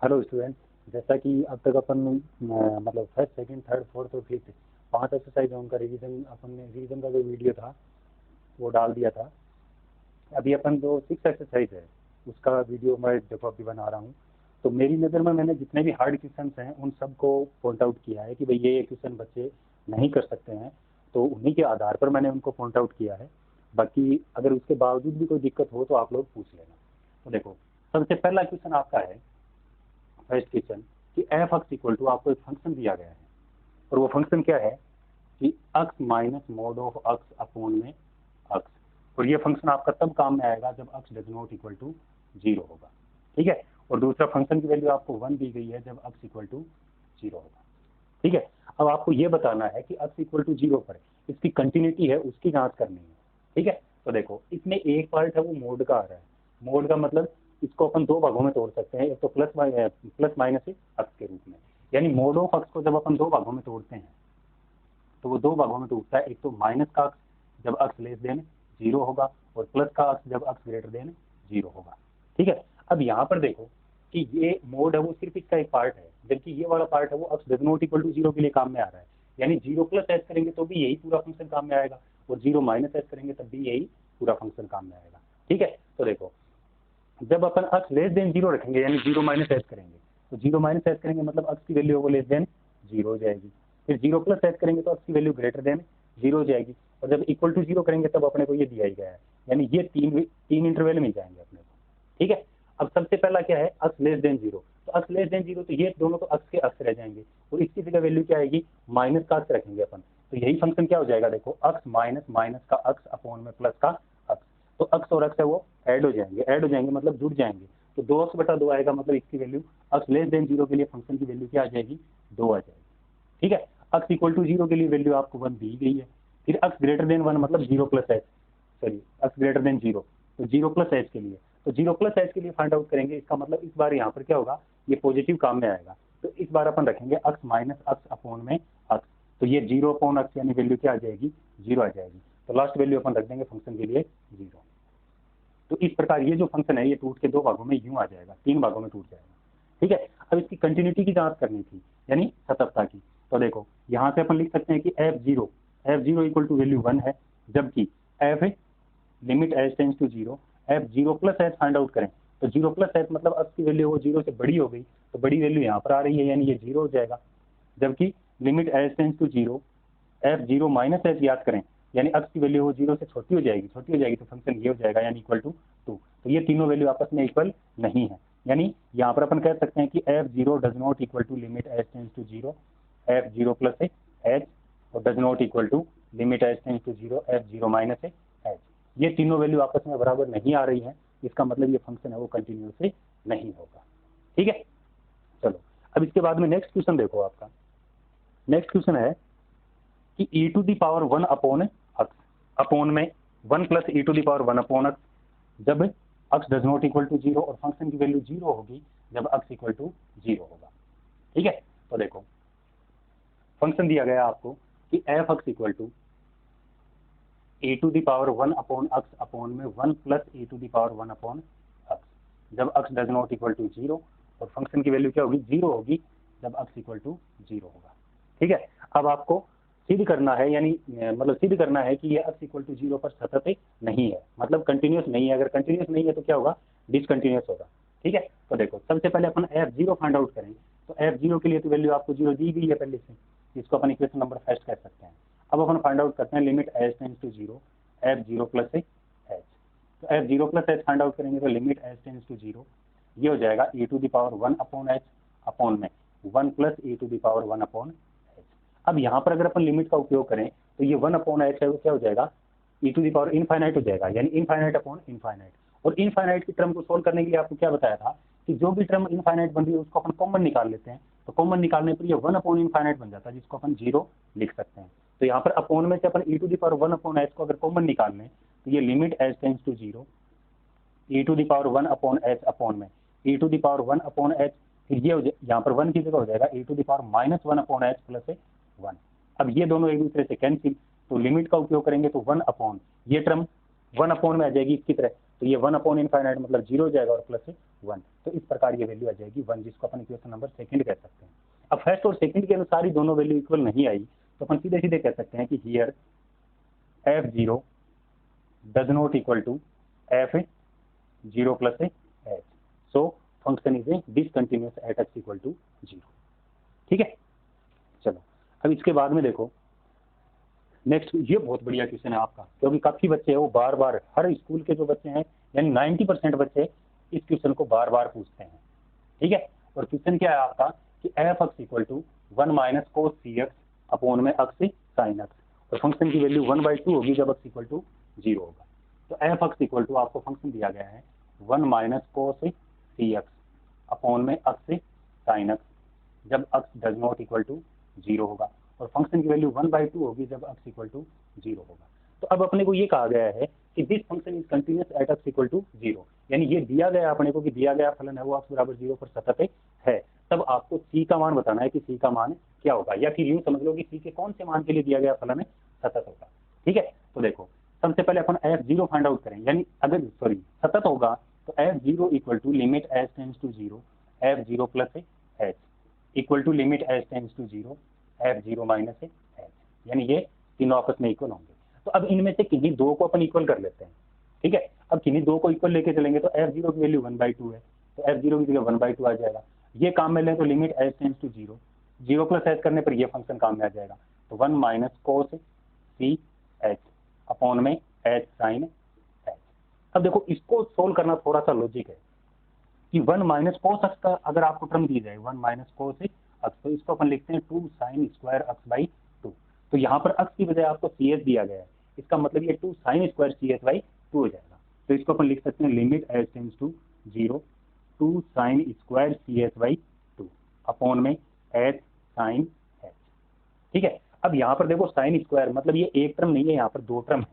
Hello student, जैसा कि अब तक अपन मतलब फर्स्ट सेकंड थर्ड फोर्थ और फिफ्थ 5 एक्सरसाइज उनका रिवीजन अपन ने रिवीजन का जो वीडियो था वो डाल दिया था। अभी अपन जो 6 एक्सरसाइज है उसका वीडियो मैं देखो अभी बना रहा हूँ। तो मेरी नज़र में मैंने जितने भी हार्ड क्वेश्चन हैं उन सबको पॉइंट आउट किया है कि भाई ये क्वेश्चन बच्चे नहीं कर सकते हैं, तो उन्हीं के आधार पर मैंने उनको पॉइंट आउट किया है। बाकी अगर उसके बावजूद भी कोई दिक्कत हो तो आप लोग पूछ लेना। तो देखो, सबसे पहला क्वेश्चन आपका है फर्स्ट क्वेश्चन कि एफ एक्स इक्वल टू आपको एक फंक्शन दिया गया है और वो फंक्शन क्या है कि x minus mod of x upon में एक्स, और ये फंक्शन आपका तब काम में आएगा जब x does not equal to 0 होगा। ठीक है, और दूसरा फंक्शन की वैल्यू आपको 1 दी गई है जब एक्स इक्वल टू 0 होगा। ठीक है, अब आपको ये बताना है कि एक्स इक्वल टू 0 पर इसकी कंटिन्यूटी है उसकी जांच करनी है। ठीक है, तो देखो इसमें एक पार्ट है वो मोड का आ रहा है। मोड का मतलब इसको अपन दो भागों में तोड़ सकते हैं, एक तो प्लस माइनस एक्स के रूप में। यानी मोड ऑफ एक्स को जब अपन दो भागों में तोड़ते हैं तो वो दो भागों में टूटता है, एक तो माइनस का एक्स जब एक्स लेस देन 0 होगा और प्लस का एक्स जब एक्स ग्रेटर देन 0 होगा। ठीक है, अब यहाँ पर देखो कि ये मोड है वो सिर्फ इसका एक पार्ट है, जबकि ये वाला पार्ट है वो x does not equal to 0 के लिए काम में आ रहा है। यानी 0 प्लस एच करेंगे तो भी यही पूरा फंक्शन काम में आएगा और 0 माइनस एच करेंगे तब भी यही पूरा फंक्शन काम में आएगा। ठीक है, तो देखो जब अपन एक्स लेस देन 0 रखेंगे यानी 0 माइनस एच करेंगे, तो 0 माइनस एच करेंगे मतलब एक्स की वैल्यू वो लेस देन 0 हो जाएगी। फिर 0 प्लस एच करेंगे तो एक्स की वैल्यू ग्रेटर देन 0 हो जाएगी, और जब इक्वल टू 0 करेंगे तब अपने को ये दिया ही गया है, यानी ये तीन इंटरवल में जाएंगे अपने को। ठीक है, अब सबसे पहला क्या है एक्स लेस देन 0, तो एक्स लेस देन 0 तो ये दोनों तो एक्स के एक्स रह जाएंगे और इसकी जगह वैल्यू क्या आएगी माइनस का एक्स रखेंगे अपन, तो यही फंक्शन क्या हो जाएगा देखो एक्स माइनस माइनस का एक्स अपॉन में प्लस का एक्स, तो एक्स और एक्स है वो ऐड हो जाएंगे मतलब जुड़ जाएंगे, तो 2x/2 आएगा, मतलब इसकी वैल्यू एक्स लेस देन 0 के लिए फंक्शन की वैल्यू क्या आ जाएगी 2 आ जाएगी। ठीक है, एक्स इक्वल टू 0 के लिए वैल्यू आपको 1 दी गई है। फिर एक्स ग्रेटर देन 1 मतलब 0 plus H, sorry x greater than 0, तो 0 प्लस एच के लिए, तो 0 प्लस एच के लिए फाइंड आउट करेंगे। इसका मतलब इस बार यहाँ पर क्या होगा ये पॉजिटिव काम में आएगा, तो इस बार अपन रखेंगे एक्स माइनस एक्स अपॉन में एक्स, तो ये 0 अपॉन एक्स यानी वैल्यू क्या आ जाएगी 0 आ जाएगी, तो लास्ट वैल्यू अपन रख देंगे फंक्शन के लिए 0। तो इस प्रकार ये जो फंक्शन है ये टूट के दो भागों में यूं आ जाएगा, 3 भागों में टूट जाएगा। ठीक है, अब इसकी कंटिन्यूटी की जांच करनी थी यानी सततता की, तो देखो यहाँ से अपन लिख सकते हैं कि f0 इक्वल टू वैल्यू 1 है, जबकि f limit H tends to 0 f0 plus h find out करें, तो 0 प्लस एच मतलब अब की वैल्यू वो 0 से बड़ी हो गई, तो बड़ी वैल्यू यहाँ पर आ रही है यानी ये 0 हो जाएगा। जबकि limit H tends to 0 f0 minus h याद करें यानी एक्स की वैल्यू वो 0 से छोटी हो जाएगी तो फंक्शन ये हो जाएगा यानी इक्वल टू 2। तो ये तीनों वैल्यू आपस में इक्वल नहीं है, यानी यहाँ पर अपन कह सकते हैं कि f0 does not equal to limit H tends to 0 f0 plus H और does not equal to limit H tends to 0 f0 minus H. ये तीनों वैल्यू आपस में बराबर नहीं आ रही है, इसका मतलब ये फंक्शन है वो कंटिन्यूस नहीं होगा। ठीक है, चलो अब इसके बाद में नेक्स्ट क्वेश्चन देखो, आपका नेक्स्ट क्वेश्चन है कि e to the power 1 upon x upon में 1 plus e to the power 1 upon X जब x does not equal to 0 और फंक्शन की वैल्यू 0 होगी जब एक्स इक्वल टू 0 होगा। ठीक है, तो देखो फंक्शन दिया गया आपको कि F x equal to e to the power 1 upon x upon में 1 plus e to the power 1 upon X जब x does not equal to 0 और फंक्शन की वैल्यू क्या होगी 0 होगी जब एक्स इक्वल टू 0 होगा। ठीक है, अब आपको सिद्ध करना है यानी मतलब सिद्ध करना है कि ये एक्स इक्वल टू 0 पर सतत नहीं है, मतलब कंटिन्यूस नहीं है। अगर कंटिन्यूस नहीं है तो क्या होगा डिसकंटिन्यूस होगा। ठीक है, तो देखो सबसे पहले अपन f0 फाइंड आउट करें, तो f0 के लिए तो वैल्यू आपको 0 दी गई है पहले से, इसको अपन इक्वेशन नंबर फर्स्ट कह सकते हैं। अब अपन फाइंड आउट करते हैं limit H tends to 0 f0 plus h, तो f0 plus h find out करेंगे तो लिमिट एच टेंड्स टू 0 ये हो जाएगा e to the power 1 upon h upon में 1 plus e to the power 1 upon. अब यहाँ पर अगर अपन लिमिट का उपयोग करें तो ये 1 अपॉन एच है वो क्या हो जाएगा e to the power infinite हो जाएगा, यानी इनफाइनाइट अपॉन इनफाइनाइट। और इनफाइनाइट की टर्म को सोल्व करने के लिए आपको क्या बताया था कि जो भी टर्म इनफाइनाइट बन रही है उसको अपन कॉमन निकाल लेते हैं, तो कॉमन निकालने पर ये 1 अपॉन इनफाइनाइट बन जाता है जिसको अपन 0 लिख सकते हैं। तो यहाँ पर अपॉन में से अपन e to the power 1 upon h को अगर कॉमन निकाल लें तो ये limit H tends to 0 e to the power 1 upon h upon में e to the power 1 upon h, फिर ये यहाँ पर 1 की जगह हो जाएगा e to the power minus 1 upon h plus 1। अब ये दोनों एक दूसरे से कैंसिल, तो लिमिट का उपयोग करेंगे तो 1 अपॉन ये टर्म 1 अपॉन में आ जाएगी इसकी तरह, तो ये 1 अपॉन इनफाइनाइट मतलब 0 हो जाएगा और प्लस 1, तो इस प्रकार ये वैल्यू आ जाएगी 1, जिसको अपन इक्वेशन नंबर सेकंड कह सकते हैं। अब फर्स्ट और सेकंड के अनुसार ही दोनों वैल्यू इक्वल नहीं आई, तो अपन सीधे सीधे कह सकते हैं कि here f0 does not equal to f0 plus h, so function is a discontinuous at x equal to 0। ठीक है, चलो अब इसके बाद में देखो नेक्स्ट, ये बहुत बढ़िया क्वेश्चन है आपका, क्योंकि काफी बच्चे हैं वो बार बार, हर स्कूल के जो बच्चे हैं यानी 90% बच्चे इस क्वेश्चन को बार बार पूछते हैं। ठीक है, और क्वेश्चन क्या है आपका कि F x equal to 1 minus cos c x upon में एक्स साइन एक्स, और फंक्शन की वैल्यू 1/2 होगी जब एक्स इक्वल टू 0 होगा। तो एफ एक्स इक्वल टू आपको फंक्शन दिया गया है 1 minus cos c x upon में एक्स साइन एक्स जब x does not equal to 0 होगा, और फंक्शन की वैल्यू 1/2 होगी जब x इक्वल टू 0 होगा। तो अब अपने को ये कहा गया है कि this function is continuous at x equal to 0, यानी ये दिया गया अपने को कि दिया गया फलन है वो x बराबर 0 पर सतत है। तब आपको c का मान बताना है कि c का मान क्या होगा, या फिर यूं समझ लो कि c के कौन से मान के लिए दिया गया फलन है सतत होगा। ठीक है, तो देखो सबसे पहले अपन f0 फाइंड आउट करें, यानी अगर सतत होगा तो f0 equal to limit h tends to 0 f0 plus h equal to limit h tends to 0 f0 minus h, यानी ये तीनों आपस में इक्वल होंगे। तो अब इनमें से किन्हीं दो को अपन इक्वल कर लेते हैं। ठीक है, अब किन्हीं दो को इक्वल लेके चलेंगे तो f0 की वैल्यू 1/2 है, तो f0 की जगह 1/2 आ जाएगा। ये काम में लें तो limit h tends to 0, 0 plus h करने पर ये फंक्शन काम में आ जाएगा, तो 1 minus cos c h upon में h साइन h। अब देखो इसको सोल्व करना थोड़ा सा लॉजिक है कि 1 माइनस कोस एक्स का अगर आपको टर्म दी जाए 1 माइनस कोस एक्स, तो इसको अपन लिखते हैं 2 साइन स्क्वायर एक्स बाई 2। तो यहाँ पर एक्स की बजाय आपको सी एच दिया गया है, इसका मतलब ये 2 sine square C H by 2 हो जाएगा। तो इसको अपन लिख सकते हैं limit H tends to 0 2 sine square C H by 2 upon में एच साइन एच। ठीक है, अब यहाँ पर देखो साइन स्क्वायर मतलब ये एक टर्म नहीं है, यहाँ पर दो टर्म है।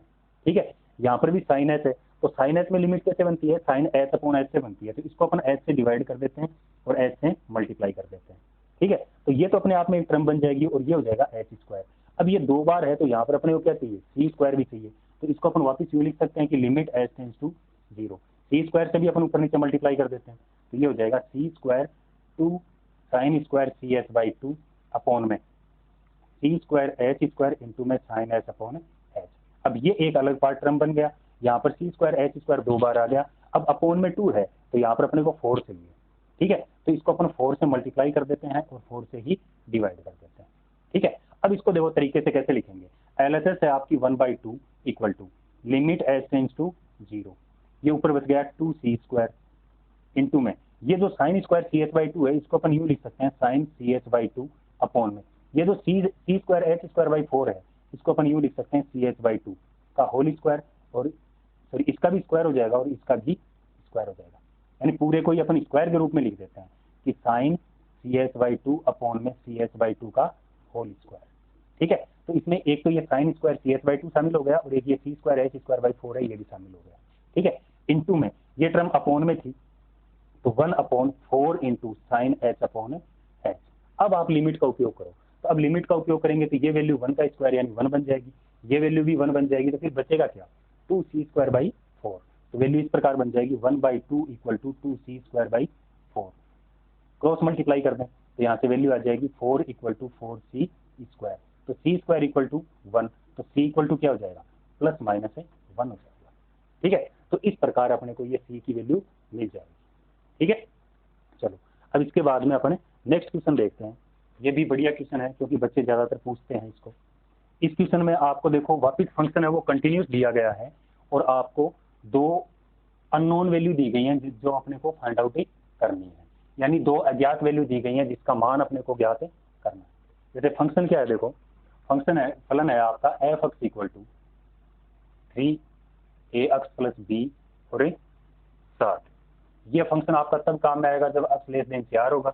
ठीक है, यहाँ पर भी साइन एच है, तो साइन एच में लिमिट कैसे बनती है, साइन एच अपॉन एच से बनती है, तो इसको अपन एच से डिवाइड कर देते हैं और एच से मल्टीप्लाई कर देते हैं। ठीक है, तो ये तो अपने आप में एक टर्म बन जाएगी और ये हो जाएगा एच स्क्वायर। अब ये दो बार है तो यहाँ पर अपने को क्या चाहिए, सी स्क्वायर भी चाहिए, तो इसको अपन वापस यूँ लिख सकते हैं कि limit H tends to 0, c square से भी अपन ऊपर नीचे मल्टीप्लाई कर देते हैं, तो ये हो जाएगा C square 2 sine square C H by 2 upon में C square H square into में साइन एच अपॉन एच। अब ये एक अलग पार्ट टर्म बन गया, यहाँ पर सी स्क्वायर एच स्क्वायर दो बार आ गया, अब अपॉन में 2 है तो यहाँ पर अपने को 4 चाहिए। ठीक है, तो इसको अपन 4 से मल्टीप्लाई कर देते हैं और 4 से ही डिवाइड कर देते हैं। ठीक है, अब इसको देखो तरीके से कैसे लिखेंगे, एलएचएस है आपकी 1/2 equal to limit H tends to 0, ये ऊपर बच गया 2 सी स्क्वायर इंटू में ये जो sine square C H by 2 है इसको अपन यूँ लिख सकते हैं sine c H by 2 upon में ये जो c square H square by 4 है इसको अपन यूँ लिख सकते हैं सी एच बाई 2 का होल स्क्वायर, और सॉरी इसका भी स्क्वायर हो जाएगा और इसका भी स्क्वायर हो जाएगा, यानी पूरे को ही अपन स्क्वायर के रूप में लिख देते हैं कि sine c H by 2 upon में सी एच बाई 2 का होल स्क्वायर। ठीक है, तो इसमें एक तो ये sine square C H by 2 शामिल हो गया और एक ये c square H square by 4 है ये भी शामिल हो गया। ठीक है, इंटू में ये टर्म अपॉन में थी तो 1/4 into sine H upon H. अब आप लिमिट का उपयोग करो, तो अब लिमिट का उपयोग करेंगे तो ये वैल्यू 1 का स्क्वायर यानी 1 बन जाएगी, ये वैल्यू भी 1 बन जाएगी, तो फिर बचेगा क्या 2 सी स्क्वायर बाई 4, तो वैल्यू इस प्रकार बन जाएगी 1/2 equal to 2 c square by 4। Cross multiply कर दें तो यहाँ से वैल्यू आ जाएगी 4 इक्वल टू 4 सी स्क्वायर, तो सी स्क्वायर इक्वल टू 1, तो सी इक्वल टू क्या हो जाएगा प्लस माइनस 1 हो जाएगा। ठीक है, तो इस प्रकार अपने को ये सी की वैल्यू मिल जाएगी। ठीक है, चलो अब इसके बाद में अपने नेक्स्ट क्वेश्चन देखते हैं, ये भी बढ़िया क्वेश्चन है क्योंकि बच्चे ज्यादातर पूछते हैं इसको। इस क्वेश्चन में आपको देखो वापिस फंक्शन है वो कंटिन्यूस दिया गया है और आपको दो अननोन वैल्यू दी गई हैं जो अपने को फाइंड आउट करनी है, यानी दो अज्ञात वैल्यू दी गई हैं जिसका मान अपने को ज्ञात करना है। जैसे फंक्शन क्या है, देखो फंक्शन है फलन है आपका f x equal to 3ax plus b और 7। ये फंक्शन आपका तब काम में आएगा जब x लेस देन 4 होगा,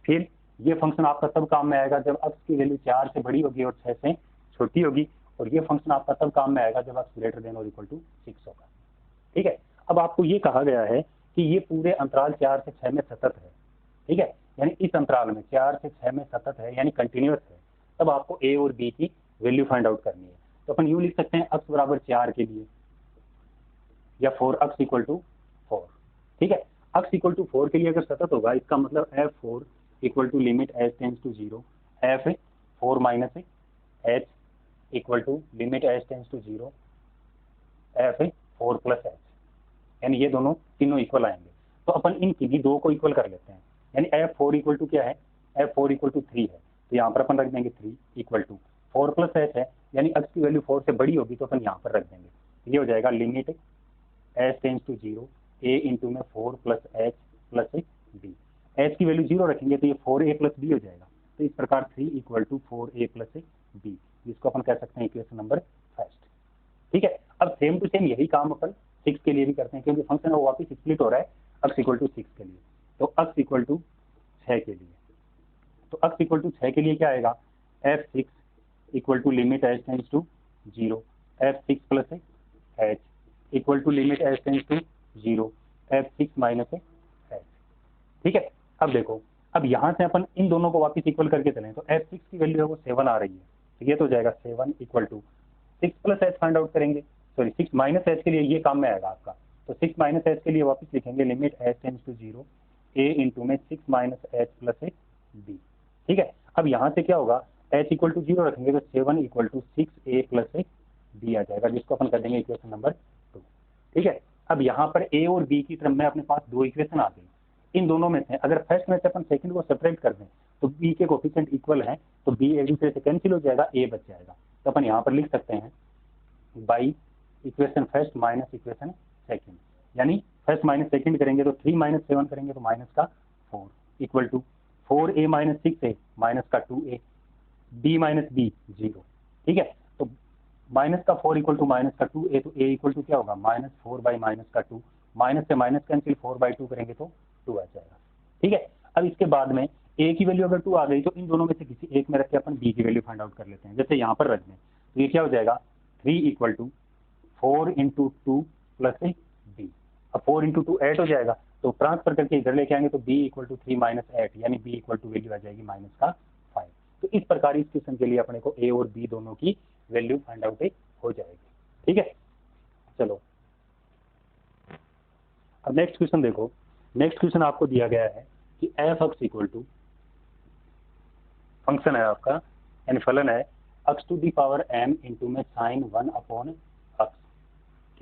फिर ये फंक्शन आपका तब काम में आएगा जब x की वैल्यू 4 से बड़ी होगी और 6 से छोटी होगी, और ये फंक्शन आपका तब काम में आएगा जब x ग्रेटर देन और इक्वल टू 6 होगा। ठीक है, अब आपको ये कहा गया है कि ये पूरे अंतराल 4 से 6 में सतत है। ठीक है, यानी इस अंतराल में 4 से 6 में सतत है यानी कंटिन्यूअस है, तब आपको a और b की वैल्यू फाइंड आउट करनी है। तो अपन यूँ लिख सकते हैं x बराबर 4 के लिए या फॉर x इक्वल टू 4। ठीक है, x इक्वल टू 4 के लिए अगर सतत होगा इसका मतलब f4 equal to limit h tends to 0 f4 minus h equal to limit h tends to 0 f4 plus h, यानी ये दोनों तीनों इक्वल आएंगे। तो अपन इन किन्हीं दो को इक्वल कर लेते हैं, यानी f4 इक्वल टू क्या है, f4 इक्वल टू 3 है, तो यहाँ पर अपन रख देंगे 3 इक्वल टू 4 प्लस h है, यानी x की वैल्यू 4 से बड़ी होगी तो अपन यहाँ पर रख देंगे। ये हो जाएगा limit h tends to 0 a into में 4 plus h plus b। h की वैल्यू 0 रखेंगे तो ये 4a प्लस b हो जाएगा। तो इस प्रकार 3 equal to 4a plus b, जिसको अपन कह सकते हैं इक्वेशन नंबर फर्स्ट। ठीक है, अब सेम टू सेम यही काम अपन 6 के लिए भी करते हैं, क्योंकि फंक्शन वो वापस स्प्लिट हो रहा है x इक्वल टू 6 के लिए। तो x इक्वल टू 6 के लिए, तो x इक्वल टू 6 के लिए क्या आएगा, f6 equal to limit h tends to 0 f6 plus h equal to limit h tends to 0 f6 minus h। ठीक है, अब देखो, अब यहाँ से अपन इन दोनों को वापस इक्वल करके चलें तो f6 की वैल्यू है वो 7 आ रही है, तो ये तो हो जाएगा 7 equal to 6 plus h find out करेंगे, सॉरी 6 माइनस h के लिए ये काम में आएगा आपका। तो 6 माइनस h के लिए वापस लिखेंगे limit h tends to 0 a into में 6 माइनस h प्लस b। ठीक है, अब यहाँ से क्या होगा, h इक्वल टू 0 रखेंगे तो 7 equal to 6a plus b आ जाएगा, जिसको अपन कर देंगे इक्वेशन नंबर 2। ठीक है, अब यहाँ पर a और b की तरफ में अपने पास दो इक्वेशन आ गई। इन दोनों में से अगर फर्स्ट में से अपन सेकंड को सेपरेट कर दें तो b के कोफिशिएंट इक्वल हैं, तो b एक दूसरे से कैंसिल हो जाएगा, a बच जाएगा। तो अपन यहाँ पर लिख सकते हैं by equation first minus equation second, यानी फर्स्ट माइनस सेकंड करेंगे तो 3 माइनस 7 करेंगे तो माइनस का 4 equal to 4a minus 6a minus का 2a b माइनस b 0। ठीक है, तो माइनस का 4 इक्वल टू माइनस का 2a, तो a इक्वल टू क्या होगा, माइनस 4 बाई माइनस का 2, माइनस से माइनस कैंसिल 4 बाई 2 करेंगे तो 2 आ जाएगा। ठीक है, अब इसके बाद में a की वैल्यू अगर 2 आ गई तो इन दोनों में से किसी एक में रख के अपन b की वैल्यू फाइंड आउट कर लेते हैं। जैसे यहाँ पर रख दें तो ये क्या हो जाएगा, 3 equal to 4 into 2 plus b। अब 4 इंटू 2 8 हो जाएगा, तो ट्रांसफर करके इधर लेके आएंगे तो b इक्वल टू 3 माइनस 8, यानी b इक्वल टू वैल्यू आ जाएगी माइनस का 5। तो इस प्रकार इस क्वेश्चन के लिए अपने को a और b दोनों की वैल्यू फाइंड आउट हो जाएगी। ठीक है, चलो अब नेक्स्ट क्वेश्चन देखो। नेक्स्ट क्वेश्चन आपको दिया गया है कि f(x) इक्वल टू फंक्शन है आपका, यानी फलन है x to the power m into में साइन 1 अपॉन x।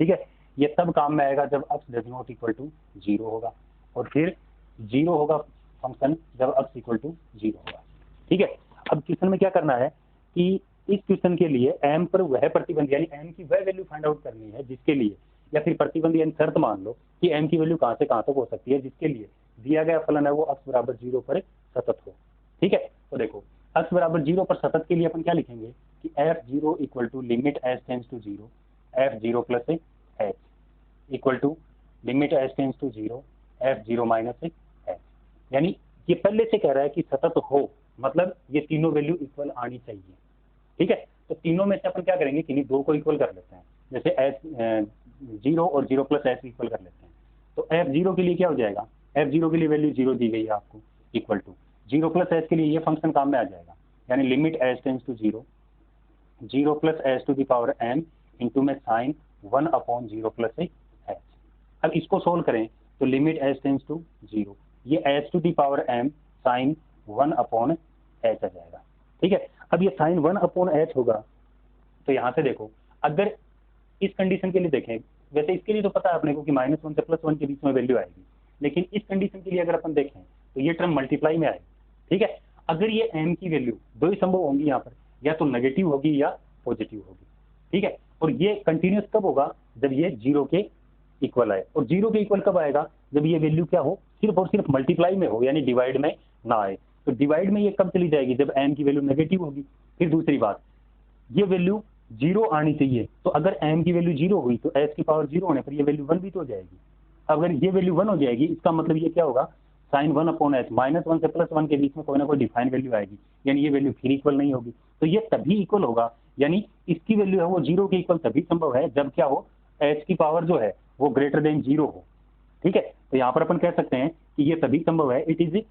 ठीक है, ये तब काम में आएगा जब x does not equal to 0 होगा, और फिर 0 होगा फंक्शन जब x इक्वल टू 0 होगा। ठीक है, अब क्वेश्चन में क्या करना है कि इस क्वेश्चन के लिए m पर वह प्रतिबंध, यानी m की वह वैल्यू फाइंड आउट करनी है जिसके लिए, या फिर प्रतिबंध यानी शर्त मान लो कि m की वैल्यू कहाँ से कहाँ तक हो सकती है जिसके लिए दिया गया फलन है वो x बराबर 0 पर सतत हो। ठीक है, तो देखो x बराबर 0 पर सतत के लिए अपन क्या लिखेंगे कि f0 equal to limit h tends to 0 f0 plus h equal to limit h tends to 0 f0 minus h, यानी ये पहले से कह रहा है कि सतत हो, मतलब ये तीनों वैल्यू इक्वल आनी चाहिए। ठीक है, तो तीनों में से अपन क्या करेंगे, किन्हीं दो को इक्वल कर लेते हैं, जैसे h 0 और 0 प्लस h इक्वल कर लेते हैं। तो f0 के लिए क्या हो जाएगा, f0 के लिए वैल्यू 0 दी गई है आपको, इक्वल टू 0 प्लस h के लिए ये फंक्शन काम में आ जाएगा, यानी limit h tends to 0 0 plus h to the power m into में साइन 1 अपॉन 0 प्लस h। अब इसको सोल्व करें तो लिमिट h टेंस टू 0, ये h to the power m sine 1 upon h आ जाएगा। ठीक है, अब ये साइन 1 अपॉन h होगा, तो यहाँ से देखो अगर इस कंडीशन के लिए देखें, वैसे इसके लिए तो पता है अपने को कि -1 से +1 के बीच में वैल्यू आएगी, लेकिन इस कंडीशन के लिए अगर अपन देखें तो ये टर्म मल्टीप्लाई में आएगी। ठीक है, अगर ये m की वैल्यू दो ही संभव होंगी यहाँ पर, या तो नेगेटिव होगी या पॉजिटिव होगी। ठीक है, और ये कंटिन्यूस कब होगा, जब ये 0 के इक्वल आए, और 0 के इक्वल कब आएगा, जब ये वैल्यू क्या हो, सिर्फ और सिर्फ मल्टीप्लाई में हो, यानी डिवाइड में ना आए। तो डिवाइड में ये कब चली जाएगी, जब m की वैल्यू नेगेटिव होगी। फिर दूसरी बात, ये वैल्यू 0 आनी चाहिए, तो अगर m की वैल्यू 0 हुई तो h की पावर 0 होने पर ये वैल्यू 1 भी तो हो जाएगी। अगर ये वैल्यू 1 हो जाएगी, इसका मतलब ये क्या होगा, साइन 1 अपॉन h, -1 से +1 के बीच में कोई ना कोई डिफाइन वैल्यू आएगी, यानी ये वैल्यू फिर इक्वल नहीं होगी। तो ये तभी इक्वल होगा, यानी इसकी वैल्यू है वो 0 के इक्वल तभी संभव है जब क्या हो, h की पावर जो है वो ग्रेटर देन 0 हो। ठीक है, तो यहाँ पर अपन कह सकते हैं कि ये तभी संभव है, it is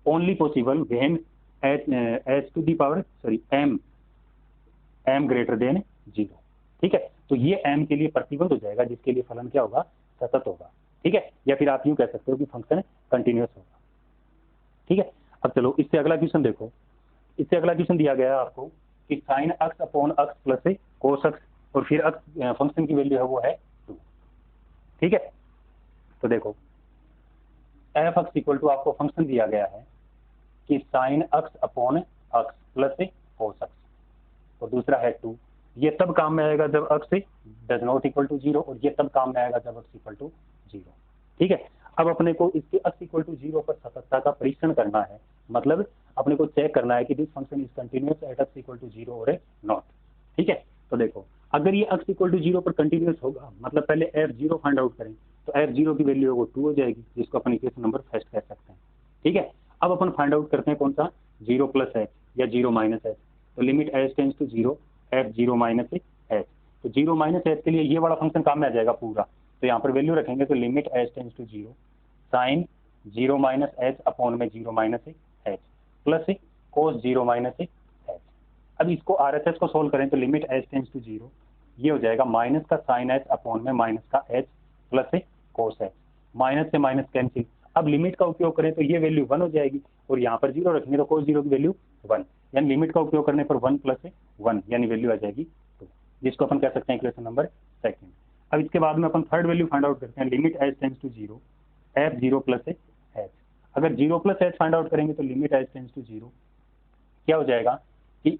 only possible when h to the power m greater than 0। ठीक है, तो ये m के लिए प्रतिबंध हो जाएगा, जिसके लिए फलन क्या होगा, सतत होगा। ठीक है, या फिर आप यूं कह सकते हो कि फंक्शन कंटिन्यूअस होगा। ठीक है, अब चलो इससे अगला क्वेश्चन देखो। इससे अगला क्वेश्चन दिया गया है आपको कि साइन अक्स अपॉन अक्स प्लस कोस अक्स, और फिर अक्स फंक्शन की वैल्यू है वो है 2। ठीक है, तो देखो एफ अक्स इक्वल टू आपको फंक्शन दिया गया है कि साइन अक्स अपॉन अक्स प्लस कोस अक्स, और दूसरा है 2। ये तब काम में आएगा जब अक्स डज नॉट इक्वल टू 0, और ये तब काम में आएगा जब अक्स इक्वल टू 0। ठीक है, अब अपने को इसके अक्स इक्वल टू 0 पर सततता का परीक्षण करना है, मतलब अपने को चेक करना है कि this function is continuous at x equal to 0 और नॉट। ठीक है, तो देखो अगर ये अक्स इक्वल टू 0 पर कंटिन्यूअस होगा, मतलब पहले f0 फाइंड आउट करें, तो f0 की वैल्यू वो 2 हो जाएगी, जिसको अपन इक्वेशन नंबर फर्स्ट कह सकते हैं। ठीक है, अब अपन फाइंड आउट करते हैं कौन सा, 0 प्लस h या 0 माइनस h। तो limit h tends to 0 f0 minus h, तो 0 माइनस h के लिए ये वाला फंक्शन काम में आ जाएगा पूरा, तो यहाँ पर वैल्यू रखेंगे तो limit h tends to 0 sine 0 minus h upon में 0 minus h plus cos 0 minus h। अब इसको RHS को सोल्व करें तो लिमिट h टेंड्स टू 0, ये हो जाएगा माइनस का साइन h अपॉन में माइनस का h प्लस कोस h, माइनस से माइनस कैंसिल। अब लिमिट का उपयोग करें तो ये वैल्यू 1 हो जाएगी, और यहाँ पर 0 रखेंगे तो कोस 0 की वैल्यू 1, यानी लिमिट का उपयोग करने पर 1 प्लस 1 यानी वैल्यू आ जाएगी 2, जिसको अपन कह सकते हैं इक्वेशन नंबर सेकंड। अब इसके बाद में अपन थर्ड वैल्यू फाइंड आउट करते हैं, limit h tends to 0 f0 plus h। अगर 0 प्लस h फाइंड आउट करेंगे तो लिमिट h टेंड्स टू 0 क्या हो जाएगा कि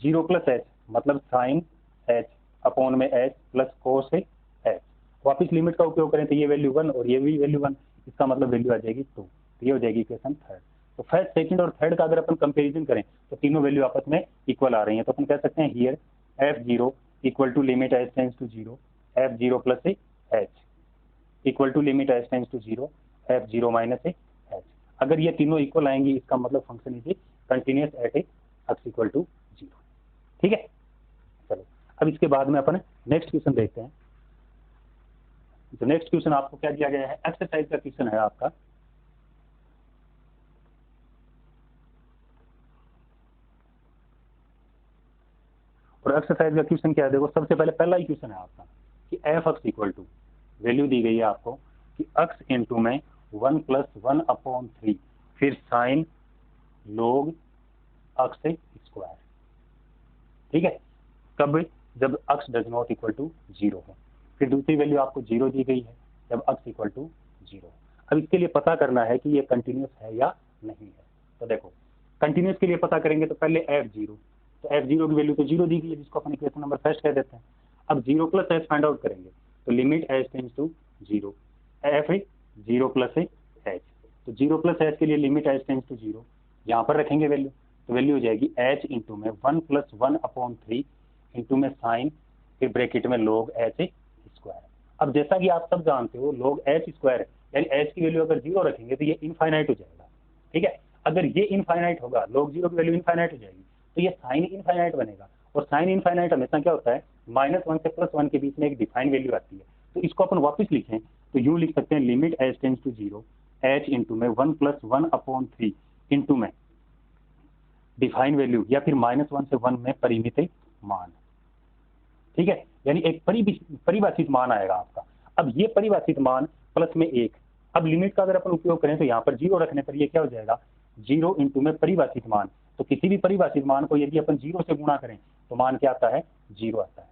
0 प्लस h मतलब साइन h अपॉन में h प्लस कोस h। वापिस लिमिट का उपयोग करें तो ये वैल्यू 1 और ये भी वैल्यू 1, इसका मतलब वैल्यू आ जाएगी 2, तो ये हो जाएगी इक्वेशन थर्ड। तो फर्स्ट सेकंड और थर्ड का अगर अपन कंपैरिजन करें तो तीनों वैल्यू आपस में इक्वल आ रही हैं, तो अपन कह सकते हैं here f0 equal to limit h tends to 0 f0 plus h equal to limit h tends to 0 f0 minus h। अगर ये तीनों इक्वल आएंगी, इसका मतलब function is continuous at x equal to 0। ठीक है, चलो अब इसके बाद में अपन नेक्स्ट क्वेश्चन देखते हैं। तो नेक्स्ट क्वेश्चन आपको क्या दिया गया है, एक्सरसाइज का क्वेश्चन है आपका। और एक्सरसाइज का क्वेश्चन क्या है, देखो सबसे पहले पहला ही क्वेश्चन है आपका कि F X equal to value दी गई है आपको कि अक्स इंटू में 1 प्लस 1 अपॉन 3 फिर साइन लोग अक्स स्क्वायर। ठीक है, कब, जब अक्स डज नॉट इक्वल टू 0 हो। फिर दूसरी वैल्यू आपको 0 दी गई है जब अक्स इक्वल टू 0। अब इसके लिए पता करना है कि ये कंटिन्यूअस है या नहीं है। तो देखो कंटिन्यूअस के लिए पता करेंगे तो पहले f0, तो f0 की वैल्यू तो 0 दी गई है, जिसको अपन इक्वेशन नंबर फर्स्ट कह देते हैं। अब 0 प्लस h फाइंड आउट करेंगे तो limit h tends to 0 f0 plus h, तो 0 प्लस h के लिए लिमिट h टेंड्स टू 0 यहाँ पर रखेंगे वैल्यू, तो वैल्यू हो जाएगी h इंटू में 1 प्लस 1 अपॉन 3 इंटू में साइन फिर ब्रैकेट में log h स्क्वायर। अब जैसा कि आप सब जानते हो log h स्क्वायर यानी h की वैल्यू अगर 0 रखेंगे तो ये इनफाइनाइट हो जाएगा। ठीक है, अगर ये इनफाइनाइट होगा, log 0 की वैल्यू इनफाइनाइट हो जाएगी, तो ये साइन इनफाइनाइट बनेगा, और साइन इनफाइनाइट हमेशा क्या होता है, -1 से +1 के बीच में एक डिफाइन वैल्यू आती है। तो इसको अपन वापस लिखें तो यूं लिख सकते हैं limit h tends to 0 h into में 1 प्लस 1 अपॉन 3 इंटू में डिफाइन वैल्यू या फिर -1 से 1 में परिमित मान। ठीक है, यानी एक परिभाषित मान आएगा आपका। अब ये परिभाषित मान प्लस में 1, अब लिमिट का अगर अपन उपयोग करें तो यहाँ पर 0 रखने पर ये क्या हो जाएगा 0 इंटू में परिभाषित मान। तो किसी भी परिभाषित मान को यदि अपन 0 से गुणा करें तो मान क्या आता है 0 आता है।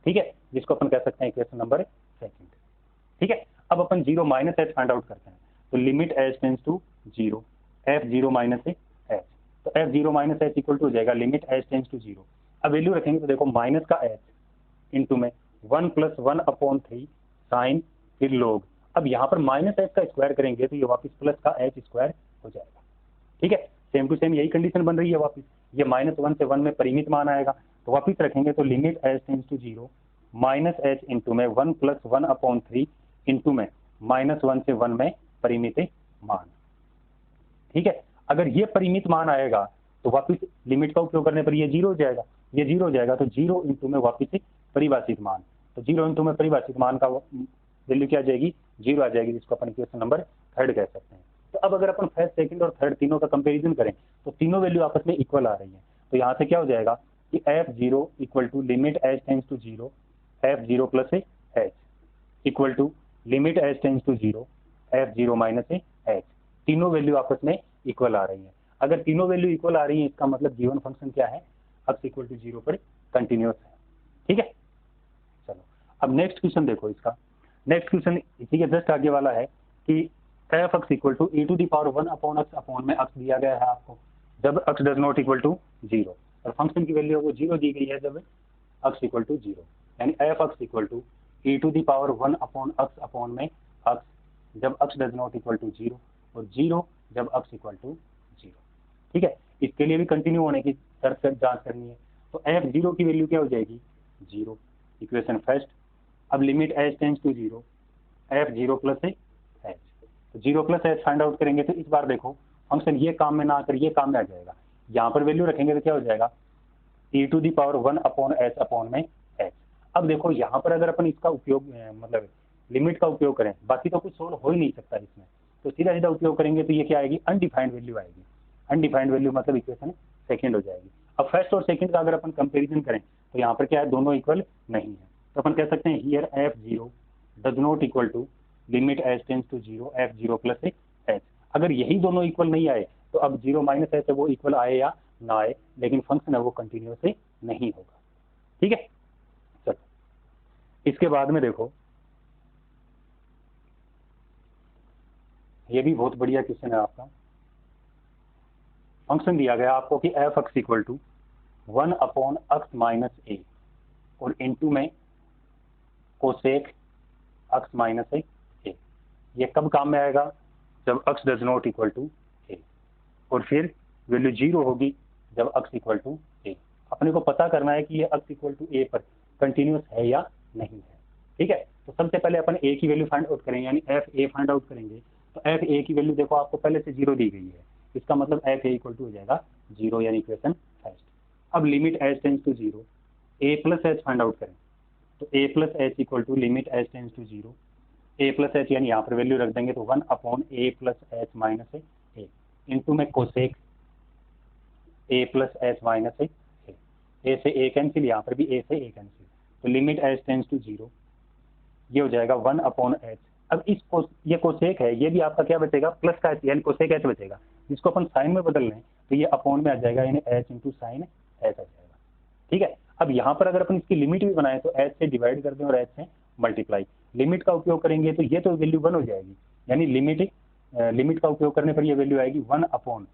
ठीक है, जिसको अपन कह सकते हैं इक्वेशन नंबर सेकंड। ठीक है, अब अपन 0 माइनस h फाइंड आउट करते हैं, तो limit h tends to 0 f0 minus h, तो f0 minus h equal to हो जाएगा लिमिट h टेंड्स टू 0। अब वैल्यू रखेंगे तो देखो माइनस का h इंटू में 1 प्लस 1 अपॉन 3 साइन फिर लोग। अब यहाँ पर माइनस h का स्क्वायर करेंगे तो ये वापस प्लस का h स्क्वायर हो जाएगा। ठीक है, सेम टू सेम यही कंडीशन बन रही है वापस, ये -1 से 1 में परिमित मान आएगा, तो वापस रखेंगे तो limit h tends to 0 minus h into में 1 प्लस 1 अपॉन 3 इंटू में -1 से 1 में परिमित मान। ठीक है, अगर ये परिमित मान आएगा तो वापस लिमिट का उपयोग करने पर ये 0 हो जाएगा, ये 0 हो जाएगा, तो 0 इंटू में वापस परिभाषित मान, तो 0 इंटू में परिभाषित मान का वैल्यू क्या आ जाएगी 0 आ जाएगी, जिसको अपन इक्वेशन नंबर थर्ड कह सकते हैं। तो अब अगर अपन फर्स्ट सेकंड और थर्ड तीनों का कंपैरिजन करें तो तीनों वैल्यू आपस में इक्वल आ रही है। तो यहाँ से क्या हो जाएगा कि f0 equal to limit h tends to 0 f0 plus h equal to limit h tends to 0 f0 minus h। तीनों वैल्यू आपस में इक्वल आ रही है। अगर तीनों वैल्यू इक्वल आ रही है इसका मतलब गिवन फंक्शन क्या है, x इक्वल टू 0 पर कंटिन्यूस है। ठीक है, चलो अब नेक्स्ट क्वेश्चन देखो। इसका नेक्स्ट क्वेश्चन इसी के जस्ट आगे वाला है कि F x equal to e to the power 1 upon x upon में एक्स दिया गया है आपको जब x does not equal to 0 और फंक्शन की वैल्यू वो 0 दी गई है जब x इक्वल टू 0, यानी f x equal to e to the power 1 upon x upon में x जब x does not equal to 0 और 0 जब x इक्वल टू 0। ठीक है, इसके लिए भी कंटिन्यू होने की शर्त जांच करनी है। तो f0 की वैल्यू क्या हो जाएगी 0, इक्वेशन फर्स्ट। अब limit h tends to 0 f0 plus h, तो 0 प्लस h फाइंड आउट करेंगे तो इस बार देखो फंक्शन ये काम में ना आकर ये काम में आ जाएगा। यहाँ पर वैल्यू रखेंगे तो क्या हो जाएगा e to the power 1 upon h upon में h। अब देखो यहाँ पर अगर अपन इसका उपयोग मतलब लिमिट का उपयोग करें, बाकी तो कुछ सोल्व हो ही नहीं सकता इसमें, तो सीधा सीधा उपयोग करेंगे तो ये क्या आएगी अनडिफाइंड वैल्यू आएगी। अनडिफाइंड वैल्यू मतलब इक्वेशन सेकंड हो जाएगी। अब फर्स्ट और सेकंड का अगर अपन कंपैरिजन करें तो यहाँ पर क्या है दोनों इक्वल नहीं है, तो अपन कह सकते हैं here f0 does not equal to limit h tends to 0 f0 plus h। अगर यही दोनों इक्वल नहीं आए तो अब 0 माइनस h है वो इक्वल आए या ना आए, लेकिन फंक्शन है वो कंटिन्यूस नहीं होगा। ठीक है, चलो इसके बाद में देखो ये भी बहुत बढ़िया क्वेश्चन है आपका। फंक्शन दिया गया आपको कि F x equal to 1 upon X minus A और इनटू में कोसेक एक्स माइनस ए। ये कब काम में आएगा जब x does not equal to a और फिर वैल्यू 0 होगी जब x इक्वल टू a। अपने को पता करना है कि ये x इक्वल टू a पर कंटिन्यूस है या नहीं है। ठीक है, तो सबसे पहले अपन a की वैल्यू फाइंड आउट करेंगे, यानी एफ ए फाइंड आउट करेंगे। तो एफ ए की वैल्यू देखो आपको पहले से 0 दी गई है, इसका मतलब एफ ए इक्वल टू हो जाएगा 0, यानी इक्वेशन फर्स्ट। अब limit h tends to 0 a plus h find out करें, तो a plus h equal to limit h tends to 0 a plus h, यानी यहाँ पर वैल्यू रख देंगे तो 1 upon a plus h minus a into में cosec a plus h minus a से a कैंसिल, यहाँ पर भी a से a कैंसिल, तो लिमिट h टेंस टू 0 ये हो जाएगा 1 अपॉन h। अब इस ये कोसेक है, ये भी आपका क्या बचेगा प्लस का h, यानी कोसेक h बचेगा, जिसको अपन साइन में बदल लें तो ये अपॉन में आ जाएगा, यानी h इंटू साइन h आ जाएगा। ठीक है, अब यहाँ पर अगर अपन इसकी लिमिट भी बनाए तो h से डिवाइड कर दें और h से मल्टीप्लाई, लिमिट का उपयोग करेंगे तो ये तो वैल्यू 1 हो जाएगी, यानी लिमिट का उपयोग करने पर ये वैल्यू आएगी 1 अपॉन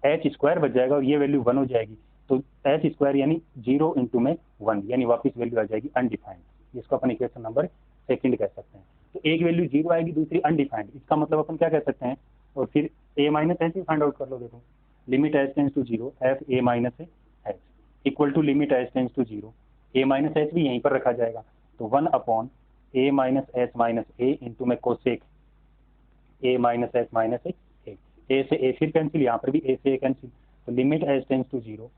h स्क्वायर बच जाएगा और ये वैल्यू 1 हो जाएगी, तो h स्क्वायर यानी 0 इंटू में 1, यानी वापस वैल्यू आ जाएगी अनडिफाइंड, जिसको अपन इक्वेशन नंबर सेकंड कह सकते हैं। तो एक वैल्यू 0 आएगी, दूसरी अनडिफाइंड, इसका मतलब अपन क्या कह सकते हैं, और फिर a माइनस एच भी फाइंड आउट कर लो। देखो limit h tends to 0 F A minus H equal to limit h tends to 0 a minus H भी यहीं पर रखा जाएगा, तो 1 upon a minus H minus a into में cosec a minus H minus a से a फिर cancel, यहाँ पर भी a से a कैंसिल, तो limit h tends to 0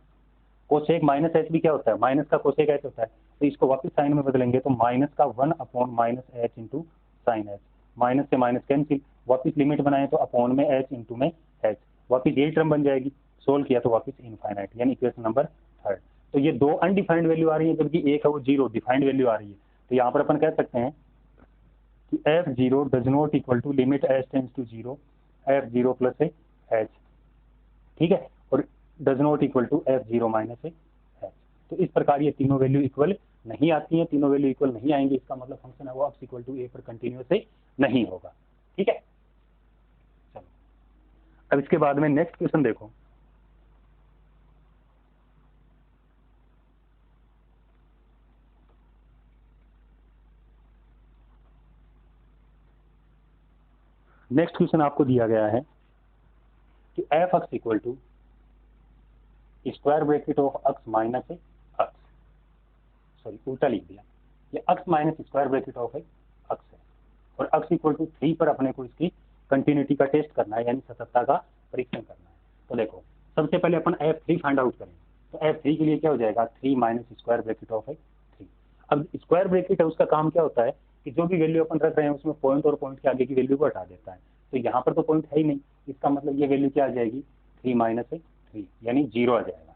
cosec minus h भी क्या होता है माइनस का कोसेक h होता है, तो इसको वापस साइन में बदलेंगे तो माइनस का 1 upon minus h into sine h, minus से माइनस कैंसिल, वापस लिमिट बनाए तो अपॉन में h इंटू में h, वापस यही टर्म बन जाएगी, सोल्व किया तो वापस इनफाइनाइट, यानी इक्वेशन नंबर थर्ड। तो ये दो अनडिफाइंड वैल्यू आ रही है जबकि एक है वो 0 डिफाइंड वैल्यू आ रही है, तो यहाँ पर अपन कह सकते हैं कि f0 does not equal to limit h tends to 0 f0 plus h। ठीक है, और does not equal to f0 minus h। तो इस प्रकार ये तीनों वैल्यू इक्वल नहीं आती हैं, तीनों वैल्यू इक्वल नहीं आएंगी, इसका मतलब फंक्शन है वो x इक्वल टू a पर कंटिन्यूस नहीं होगा। ठीक है, चलो अब इसके बाद में नेक्स्ट क्वेश्चन देखो। नेक्स्ट क्वेश्चन आपको दिया गया है कि F x equal to square bracket of x minus x, sorry उल्टा लिख दिया, ये x minus square bracket of x है और एक्स इक्वल टू 3 पर अपने को इसकी कंटिन्यूटी का टेस्ट करना है, यानी सततता का परीक्षण करना है। तो देखो सबसे पहले अपन f3 फाइंड आउट करें, तो f3 के लिए क्या हो जाएगा 3 माइनस स्क्वायर ब्रैकेट ऑफ 3। अब स्क्वायर ब्रैकेट है उसका काम क्या होता है कि जो भी वैल्यू अपन रख रहे हैं उसमें पॉइंट और पॉइंट के आगे की वैल्यू को हटा देता है, तो यहाँ पर तो पॉइंट है ही नहीं, इसका मतलब ये वैल्यू क्या आ जाएगी 3 माइनस 3, यानी 0 आ जाएगा।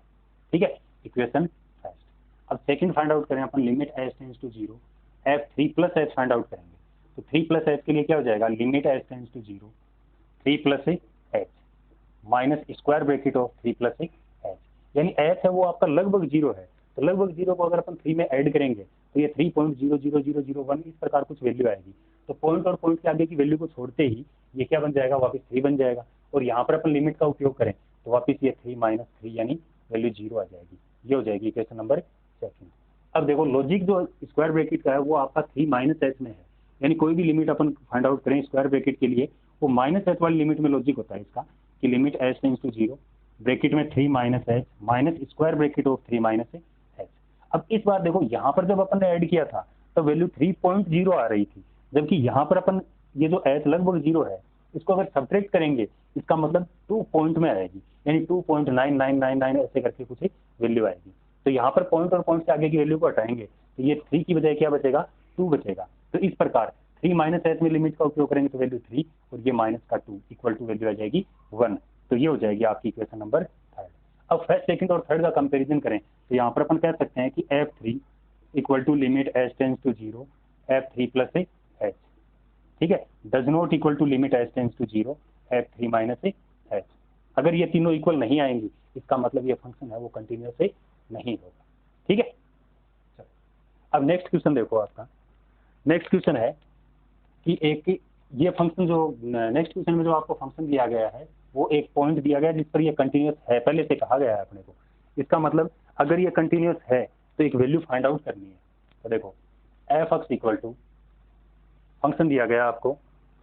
ठीक है, इक्वेशन फर्स्ट। अब सेकंड फाइंड आउट करें अपन limit h tends to 0 f3 plus h find out करेंगे। तो 3 प्लस h के लिए क्या हो जाएगा, limit h tends to 0 3 plus h minus square bracket of 3 plus h, यानी h है वो आपका लगभग 0 है। तो लगभग 0 को अगर अपन 3 में ऐड करेंगे तो ये 3.00001 इस प्रकार कुछ वैल्यू आएगी। तो पॉइंट और पॉइंट के आगे की वैल्यू को छोड़ते ही ये क्या बन जाएगा, वापस 3 बन जाएगा। और यहाँ पर अपन लिमिट का उपयोग करें तो वापस ये 3 माइनस 3 यानी वैल्यू 0 आ जाएगी। ये हो जाएगी इक्वेशन नंबर 2। अब देखो लॉजिक जो स्क्वायर ब्रैकेट का है वो आपका 3 माइनस h में है, यानी कोई भी लिमिट अपन फाइंड आउट करें स्क्वायर ब्रैकेट के लिए वो माइनस h वाली लिमिट में लॉजिक होता है इसका कि limit h tends to 0 bracket में 3 minus h minus square bracket of 3 minus h। अब इस बार देखो यहाँ पर जब अपन ने ऐड किया था तो वैल्यू 3.0 आ रही थी, जबकि यहाँ पर अपन ये जो h लगभग 0 है इसको अगर सब्ट्रैक्ट करेंगे इसका मतलब 2 पॉइंट में आएगी, यानी 2.9999 ऐसे करके कुछ वैल्यू आएगी। तो यहाँ पर पॉइंट और पॉइंट से आगे की वैल्यू को हटाएंगे तो ये 3 की बजाय क्या बचेगा, 2 बचेगा। तो इस प्रकार 3 माइनस h में लिमिट का उपयोग करेंगे तो वैल्यू 3 और ये माइनस का 2 इक्वल टू वैल्यू आ जाएगी 1। तो ये हो जाएगी आपकी इक्वेशन नंबर 3। अब फर्स्ट सेकंड और थर्ड का कंपैरिजन करें तो यहाँ पर अपन कह सकते हैं कि f3 equal to limit h tends to 0 f3 plus h, ठीक है, does not equal to limit h tends to 0 f3 minus h। अगर ये तीनों इक्वल नहीं आएंगी इसका मतलब ये फंक्शन है वो कंटिन्यूअस नहीं होगा, ठीक है। अब नेक्स्ट क्वेश्चन देखो, आपका नेक्स्ट क्वेश्चन है कि एक ये फंक्शन जो नेक्स्ट क्वेश्चन में जो आपको फंक्शन दिया गया है वो एक पॉइंट दिया गया है जिस पर ये कंटिन्यूअस है, पहले से कहा गया है अपने को। इसका मतलब अगर ये कंटिन्यूअस है तो एक वैल्यू फाइंड आउट करनी है। तो देखो f x equal to function दिया गया आपको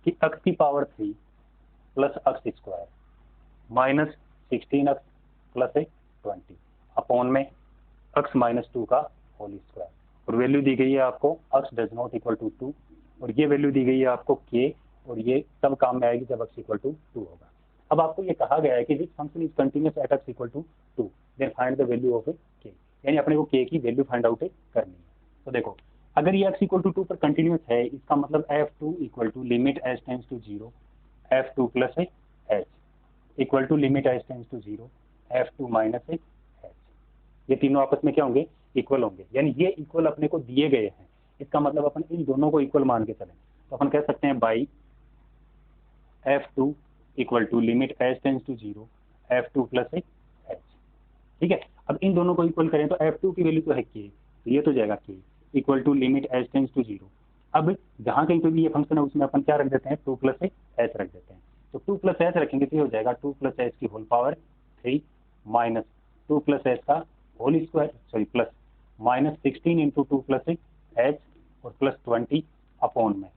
कि x की power 3 plus x square minus 16x plus 20 upon में x माइनस 2 का होल स्क्वायर, और वैल्यू दी गई है आपको x does not equal to 2 और ये वैल्यू दी गई है आपको k, और ये सब काम में आएगी जब x इक्वल टू 2 होगा। अब आपको ये कहा गया है कि this function is continuous at x equal to 2 then find the value of k, यानी अपने को k की वैल्यू फाइंड आउट करनी है। तो देखो अगर ये x इक्वल टू 2 पर कंटिन्यूअस है इसका मतलब f2 equal to limit h tends to 0 f2 plus h equal to limit h tends to 0 f2 minus h। ये तीनों आपस में क्या होंगे, इक्वल होंगे, यानी ये इक्वल अपने को दिए गए हैं। इसका मतलब अपन इन दोनों को इक्वल मान के चलें तो अपन कह सकते हैं by f2 equal to limit h tends to 0 f2 plus h, ठीक है। अब इन दोनों को इक्वल करें तो f2 की वैल्यू तो है k, तो ये तो जाएगा k equal to limit h tends to 0। अब जहाँ कहीं पे भी ये फंक्शन है उसमें अपन क्या रख देते हैं, 2 प्लस h रख देते हैं। तो 2 प्लस h रखेंगे तो ये हो जाएगा 2 प्लस h की whole power 3 minus 2 plus h का whole square, sorry plus minus 16 into 2 plus h और प्लस 20 अपॉन में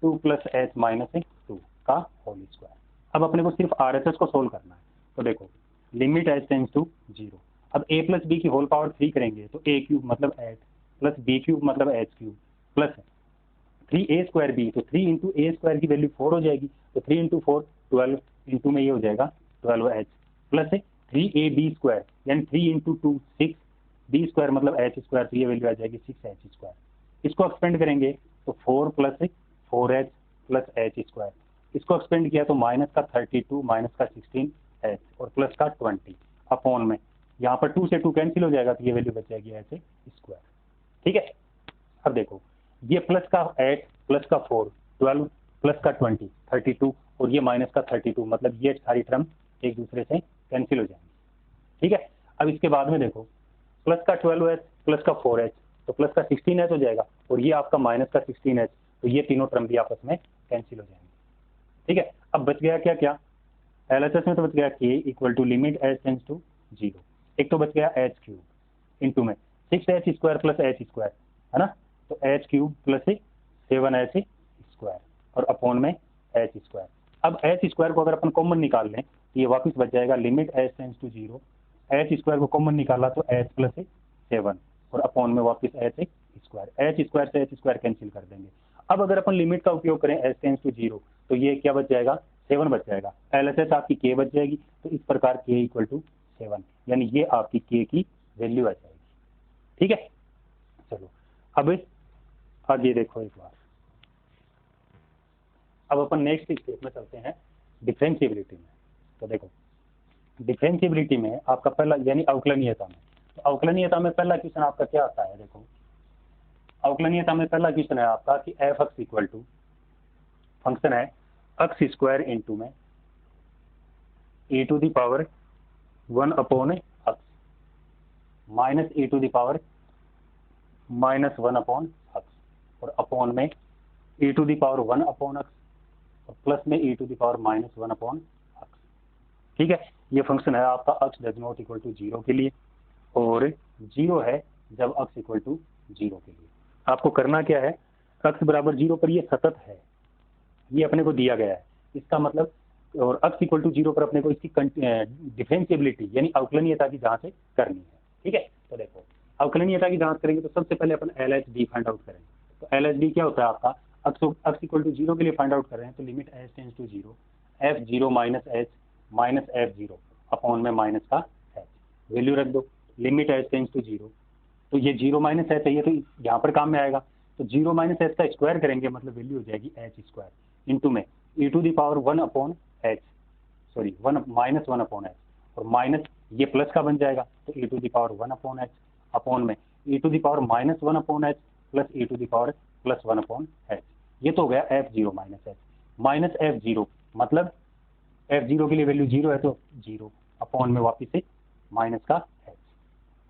2 प्लस h माइनस 2 का होल स्क्वायर। अब अपने को सिर्फ RHS को सोल्व करना है। तो देखो लिमिट h टेंड्स टू 0, अब a प्लस b की होल पावर 3 करेंगे तो a क्यूब मतलब 8 प्लस b क्यूब मतलब h cube plus 3a square b, तो 3 इंटू a स्क्वायर की वैल्यू 4 हो जाएगी, तो 3 इंटू 4 12 इंटू में ये हो जाएगा 12h प्लस 3ab स्क्वायर यानी 3 इंटू 2 6 b स्क्वायर मतलब h स्क्वायर, तो ये वैल्यू आ जाएगी 6h स्क्वायर। इसको एक्सपेंड करेंगे तो 4 plus 4h plus h square, इसको एक्सपेंड किया तो माइनस का 32 माइनस का 16h और प्लस का 20 अपॉन में यहाँ पर 2 से 2 कैंसिल हो जाएगा तो ये वैल्यू बच जाएगी h स्क्वायर, ठीक है। अब देखो ये प्लस का 8 प्लस का 4 12 प्लस का 20 32 और ये माइनस का 32, मतलब ये सारी टर्म एक दूसरे से कैंसिल हो जाएंगी, ठीक है। अब इसके बाद में देखो प्लस का 12h प्लस का 4h तो प्लस का 16h हो जाएगा और ये आपका माइनस का 16h, तो ये तीनों टर्म भी आपस में कैंसिल हो जाएंगे, ठीक है। अब बच गया क्या क्या, LHS में तो बच गया k equal to limit h tends to 0, एक तो बच गया h क्यूब इंटू में 6h square plus h square है ना, तो h cube plus 7h square और अपॉन में h स्क्वायर। अब h स्क्वायर को अगर अपन कॉमन निकाल लें तो ये वापस बच जाएगा limit h tends to 0, h square को कॉमन निकाला तो h प्लस 7 और अपॉन में वापस h स्क्वायर से h स्क्वायर कैंसिल कर देंगे। अब अगर अपन लिमिट का उपयोग करें h टेंड्स टू 0 तो ये क्या बच जाएगा, 7 बच जाएगा, LHS आपकी k बच जाएगी, तो इस प्रकार k इक्वल टू 7 यानी ये आपकी k की वैल्यू आ जाएगी, ठीक है। चलो अब आगे देखो एक बार, अब अपन नेक्स्ट स्टेप में चलते हैं डिफरेंशिएबिलिटी में। तो देखो डिफरेंशिएबिलिटी में आपका पहला यानी अवकलनीयता में, तो अवकलनीयता में पहला क्वेश्चन आपका क्या आता है, देखो अवकलनीयता में पहला क्वेश्चन है आपका कि F x equal to function है एक्स स्क्वायर इंटू में A to the power 1 upon X minus A to the power minus 1 upon X और अपॉन में A to the power 1 upon X और प्लस में A to the power minus 1 upon X. ठीक है, ये function है आपका X does not equal to 0 के लिए और 0 है जब एक्स इक्वल टू 0 के लिए। आपको करना क्या है, एक्स बराबर 0 पर ये सतत है, ये अपने को दिया गया है, इसका मतलब और एक्स इक्वल टू 0 पर अपने को इसकी डिफरेंशिएबिलिटी यानी अवकलनीयता की जांच करनी है। ठीक है, तो देखो अवकलनीयता की जांच करेंगे तो सबसे पहले अपन L H D find out करेंगे। तो एल एच डी क्या होता है आपका, एक्स इक्वल टू 0 के लिए फाइंड आउट कर रहे हैं तो limit h tends to 0 f 0 minus H minus f 0 upon में माइनस का एच वैल्यू रख दो, लिमिट एच टेंस टू 0 तो ये 0 माइनस एच है, ये तो यहाँ पर काम में आएगा, तो 0 माइनस एच का स्क्वायर करेंगे मतलब वैल्यू हो जाएगी एच स्क्वायर इंटू में e to the power 1 upon h sorry 1 minus 1 upon h और माइनस ये प्लस का बन जाएगा तो e to the power 1 upon h upon में e to the power minus 1 upon h plus e to the power plus 1 upon h. ये तो हो गया f0 minus H minus f0 मतलब f0 के लिए वैल्यू 0 है तो 0 अपॉन में वापिस से माइनस का h।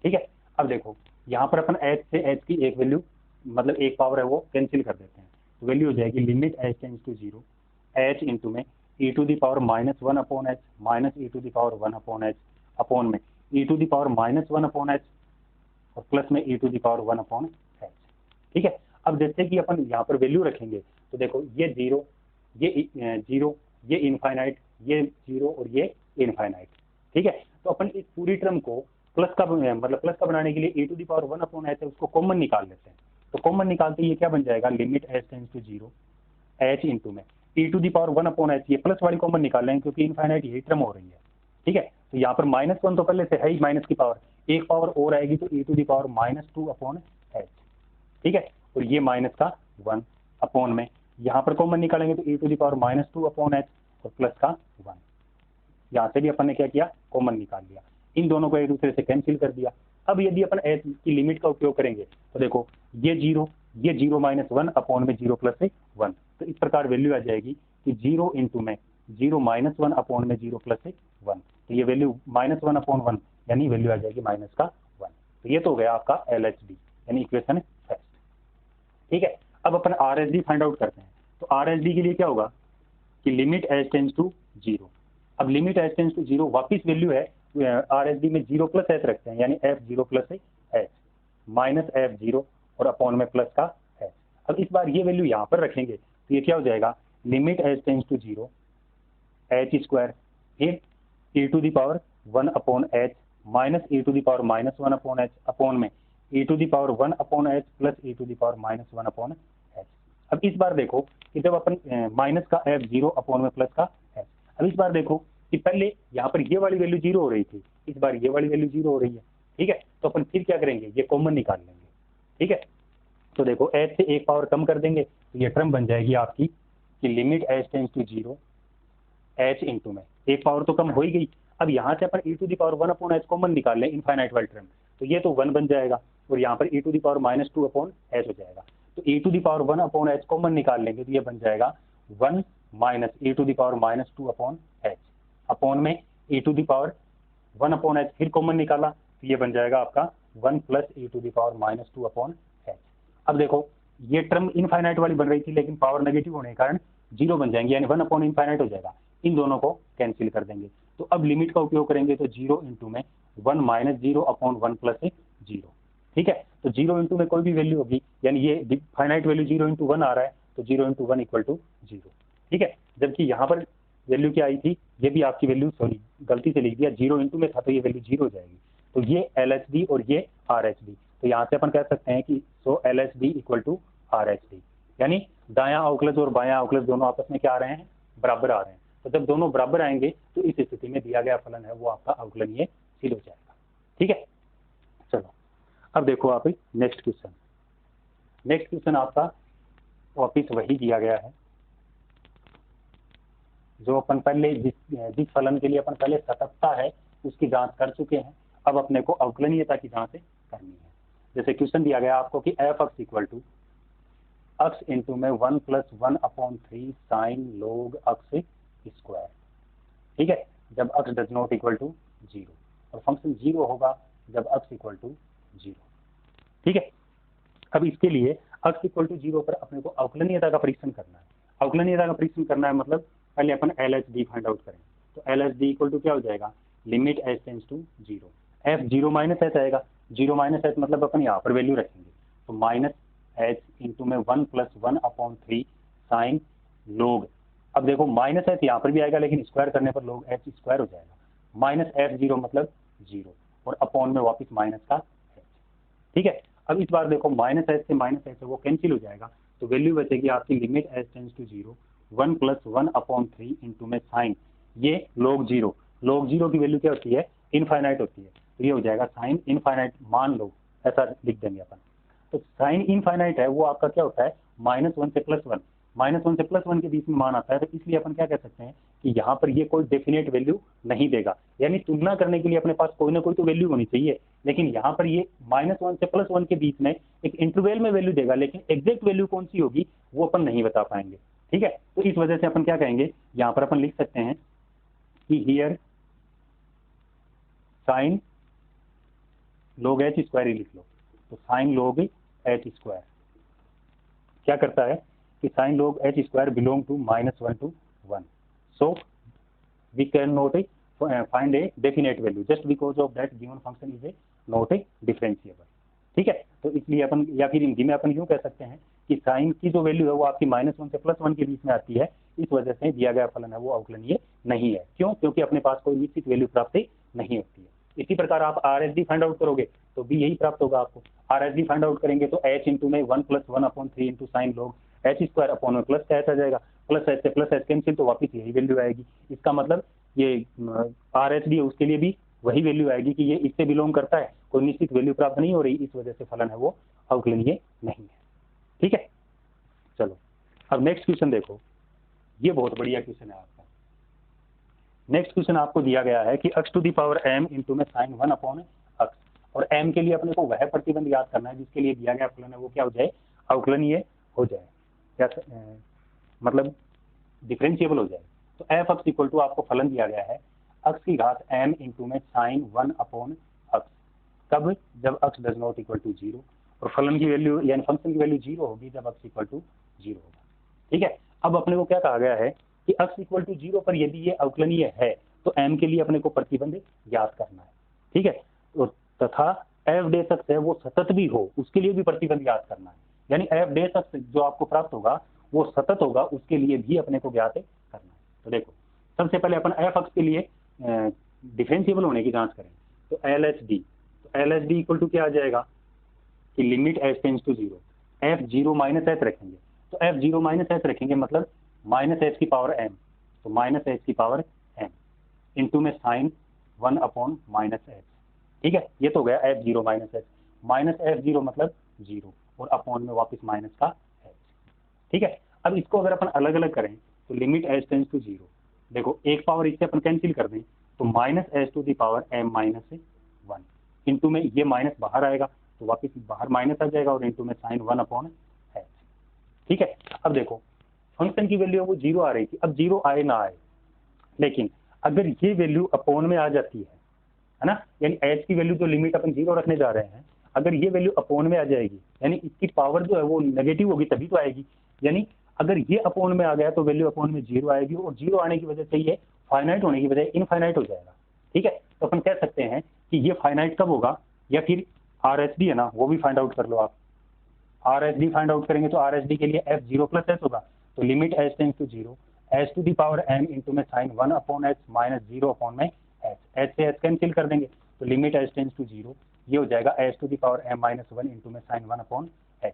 ठीक है, अब देखो यहाँ पर अपन h से h की एक वैल्यू मतलब एक पावर है वो कैंसिल कर देते हैं तो वैल्यू हो जाएगी limit h tends to 0 h into में e to the power minus 1 upon h minus e to the power 1 upon h upon में e to the power minus 1 upon h और प्लस में e to the power 1 upon h. ठीक है, अब जैसे कि अपन यहाँ पर वैल्यू रखेंगे तो देखो ये 0 ये इनफाइनाइट ये 0 और ये इनफाइनाइट। ठीक है, तो अपन इस पूरी टर्म को प्लस का मतलब प्लस का बनाने के लिए e to the power 1 upon h है उसको कॉमन निकाल लेते हैं, तो कॉमन निकालते ये क्या बन जाएगा limit h tends to 0 h into में e to the power 1 upon h, ये प्लस वाली कॉमन निकाल रहे हैं क्योंकि इनफाइनाइट यही टर्म हो रही है। ठीक है, तो यहाँ पर माइनस 1 तो पहले से है ही माइनस की पावर, एक पावर और आएगी तो e to the power minus 2 upon h. ठीक है, और ये माइनस का 1 अपॉन में यहाँ पर कॉमन निकालेंगे तो e to the power minus 2 upon h और प्लस का 1, यहाँ से भी अपन ने क्या किया कॉमन निकाल लिया, इन दोनों को एक दूसरे से कैंसिल कर दिया। अब यदि अपन एच की लिमिट का उपयोग करेंगे तो देखो ये 0 माइनस 1 अपॉन में 0 प्लस 1, तो इस प्रकार वैल्यू आ जाएगी कि 0 इंटू में 0 माइनस 1 अपॉन में 0 प्लस 1, तो ये वैल्यू माइनस 1 अपॉन 1 यानी वैल्यू आ जाएगी माइनस का 1। तो ये तो हो गया आपका एल एच डी यानी इक्वेशन फर्स्ट। ठीक है, अब अपन R H D find out करते हैं, तो आर एच डी के लिए क्या होगा कि लिमिट एच टेंस टू 0, अब लिमिट एच टेंस टू 0 वापिस वैल्यू है आर एच डी में 0 प्लस एच रखते हैं यानी f0 plus H minus f0 और अपॉन में प्लस का एच। अब इस बार ये वैल्यू यहाँ पर रखेंगे तो ये क्या हो जाएगा limit h tends to 0 h square फिर e to the power 1 upon h minus e to the power minus 1 upon h upon में e to the power 1 upon h plus e to the power minus 1 upon H. अब इस बार देखो कि जब अपन minus का f0 upon में plus का H, अब इस बार देखो कि पहले यहाँ पर ये वाली वैल्यू 0 हो रही थी, इस बार ये वाली वैल्यू 0 हो रही है। ठीक है, तो अपन फिर क्या करेंगे ये कॉमन निकाल लेंगे। ठीक है, तो देखो h से एक पावर कम कर देंगे तो ये टर्म बन जाएगी आपकी कि limit h tends to 0 h into में एक पावर तो कम हो ही गई, अब यहाँ से अपन e to the power 1 upon h common निकाल लें इनफाइनाइट वाली टर्म, तो ये तो 1 बन जाएगा और यहाँ पर e to the power minus 2 upon h हो जाएगा, तो e to the power 1 upon h common निकाल लेंगे तो ये बन जाएगा 1 minus e to the power minus 2 upon h upon में e to the power 1 upon h फिर कॉमन निकाला तो ये बन जाएगा आपका 1 plus e to the power minus 2 upon H. अब देखो ये टर्म इनफाइनाइट वाली बन रही थी लेकिन पावर नेगेटिव होने के कारण 0 बन जाएंगे यानी 1 अपॉन इनफाइनाइट हो जाएगा, इन दोनों को कैंसिल कर देंगे। तो अब लिमिट का उपयोग करेंगे तो 0 इंटू में 1 माइनस 0 अपॉन 1 प्लस 0। ठीक है, तो 0 इंटू में कोई भी वैल्यू होगी यानी ये फाइनाइट वैल्यू 0 इंटू 1 आ रहा है तो 0 इंटू 1 इक्वल टू 0। ठीक है, जबकि यहाँ पर वैल्यू क्या आई थी, ये भी आपकी वैल्यू सॉरी गलती से लिख दिया 0 इंटू में था तो ये वैल्यू 0 हो जाएगी, तो ये एल एच डी और ये आर एच डी, तो यहाँ से अपन कह सकते हैं कि so L H D equal to R H D यानी दायां अवकलज और बायां अवकलज दोनों आपस में क्या आ रहे हैं बराबर आ रहे हैं, तो जब दोनों बराबर आएंगे तो इस स्थिति में दिया गया फलन है वो आपका अवकलनीय सिद्ध हो जाएगा। ठीक है, चलो अब देखो आप नेक्स्ट क्वेश्चन आपका वापिस वही दिया गया है जो अपन पहले जिस फलन के लिए अपन पहले सततता है उसकी जांच कर चुके हैं, अब अपने को अवकलनीयता की जांच करनी है। जैसे क्वेश्चन दिया गया आपको कि F X equal to x into में 1 + 1/3 साइन लोग अक्स स्क्वायर, ठीक है, जब अक्स डज नॉट इक्वल टू 0, और फंक्शन 0 होगा जब अक्स इक्वल टू 0, ठीक है। अब इसके लिए अक्स इक्वल टू 0 पर अपने को अवकलनीयता का परीक्षण करना है। अवकलनीयता का परीक्षण करना है मतलब पहले अपन LHD फाइंड आउट करें, तो LHD इक्वल टू क्या हो जाएगा, limit h tends to 0, f 0 - h आएगा, 0 - h मतलब अपन यहाँ पर वैल्यू रखेंगे, तो -h इंटू में 1 + 1/3 साइन लोग, अब देखो -h यहाँ पर भी आएगा लेकिन स्क्वायर करने पर लोग h स्क्वायर हो जाएगा, -f0 मतलब 0 और अपॉन में वापस माइनस का h, ठीक है। अब इस बार देखो -h से -h वो कैंसिल हो जाएगा, तो वैल्यू बचेगी आपकी limit h tends to 0, 1 + 1/3 into में साइन ये log 0 की वैल्यू क्या होती है, इनफाइनाइट होती है, तो ये हो जाएगा साइन इनफाइनाइट, मान लो ऐसा लिख देंगे अपन। तो साइन इनफाइनाइट है वो आपका क्या होता है, -1 से +1, -1 से +1 के बीच में मान आता है, तो इसलिए अपन क्या कह सकते हैं कि यहाँ पर ये कोई डेफिनेट वैल्यू नहीं देगा, यानी तुलना करने के लिए अपने पास कोई ना कोई तो वैल्यू होनी चाहिए, लेकिन यहाँ पर ये -1 से +1 के बीच में एक इंटरवल में वैल्यू देगा, लेकिन एग्जैक्ट वैल्यू कौन सी होगी वो अपन नहीं बता पाएंगे, ठीक है। तो इस वजह से अपन क्या कहेंगे, यहाँ पर अपन लिख सकते हैं कि here sine log h square ही लिख लो, तो साइन log h स्क्वायर क्या करता है कि sine log h square belong to -1 to 1, so we can not find a definite value just because of that given function is a not a differentiable, ठीक है। तो इसलिए अपन, या फिर हिंदी में अपन यूँ कह सकते हैं कि साइन की जो वैल्यू है वो आपकी -1 से +1 के बीच में आती है, इस वजह से दिया गया फलन है वो अवकलनीय नहीं है, क्यों, क्योंकि अपने पास कोई निश्चित वैल्यू प्राप्त नहीं होती है। इसी प्रकार आप RHD फाइंड आउट करोगे तो भी यही प्राप्त होगा आपको, RHD फाइंड आउट करेंगे तो h इंटू में 1 + 1/3 इंटू साइन लोग h स्क्वायर अपॉन में प्लस का h आ जाएगा, प्लस h से प्लस h कैंसिल, तो वापिस यही वैल्यू आएगी। इसका मतलब ये RHD है उसके लिए भी वही वैल्यू आएगी कि ये इससे बिलोंग करता है, कोई निश्चित वैल्यू प्राप्त नहीं हो रही, इस वजह से फलन है वो अवकलनीय नहीं है, ठीक है। चलो अब नेक्स्ट क्वेश्चन देखो, ये बहुत बढ़िया क्वेश्चन है आपका। नेक्स्ट क्वेश्चन आपको दिया गया है कि x to the power m into में साइन 1/x, और m के लिए अपने को वह प्रतिबंध याद करना है जिसके लिए दिया गया फलन है वो क्या हो जाए, अवकलनीय हो जाए, क्या मतलब डिफरेंशिएबल हो जाए। तो एफ अक्स इक्वल टू आपको फलन दिया गया है x की घात m इंटू में साइन 1/x, कब, जब x does not equal to 0, और फलन की वैल्यू यानी फंक्शन की वैल्यू 0 होगी जब x इक्वल टू 0 होगा, ठीक है। अब अपने को क्या कहा गया है कि x इक्वल टू 0 पर यदि ये अवकलनीय है तो m के लिए अपने को प्रतिबंध याद करना है, ठीक है। तो तथा f डैश x है वो सतत भी हो उसके लिए भी प्रतिबंध याद करना है, यानी f डैश x जो आपको प्राप्त होगा वो सतत होगा उसके लिए भी अपने को ज्ञात करना है। तो देखो सबसे पहले अपन f x के लिए डिफरेंशिएबल होने की जांच करें, तो LHD इक्वल टू क्या आ जाएगा कि limit h tends to 0, f 0 - h रखेंगे, तो f 0 - h रखेंगे मतलब -h की पावर m, तो -h की पावर m इंटू में साइन 1/-h, ठीक है। ये तो हो गया f 0 - h, -f0 मतलब 0 और अपॉन में वापस माइनस का h, ठीक है। अब इसको अगर अपन अलग अलग करें तो लिमिट h टेंड्स टू 0, देखो एक पावर इससे अपन कैंसिल कर दें तो -h to the power m - 1 into में ये माइनस बाहर आएगा तो वापस बाहर माइनस आ जाएगा और इंटू में साइन 1/h, ठीक है। अब देखो फंक्शन की वैल्यू वो 0 आ रही थी, अब 0 आए ना आए, लेकिन अगर ये वैल्यू अपॉन में आ जाती है ना, यानी h की वैल्यू जो लिमिट अपन 0 रखने जा रहे हैं, अगर ये वैल्यू अपॉन में आ जाएगी यानी इसकी पावर जो है वो नेगेटिव होगी तभी तो आएगी, यानी अगर ये अपॉन में आ गया तो वैल्यू अपॉन में 0 आएगी और 0 आने की वजह से ये फाइनाइट होने की बजाय इनफाइनाइट हो जाएगा, ठीक है। तो अपन कह सकते हैं कि ये फाइनाइट कब होगा, या फिर RHD है ना वो भी फाइंड आउट कर लो आप, RHD फाइंड आउट करेंगे तो RHD के लिए f 0 + h होगा, तो limit h tends to 0, h to the power m into में sine 1/h minus 0/h, h से h कैंसिल कर देंगे तो लिमिट h टेंड्स टू 0, ये हो जाएगा h to the power m - 1 into में साइन 1/h,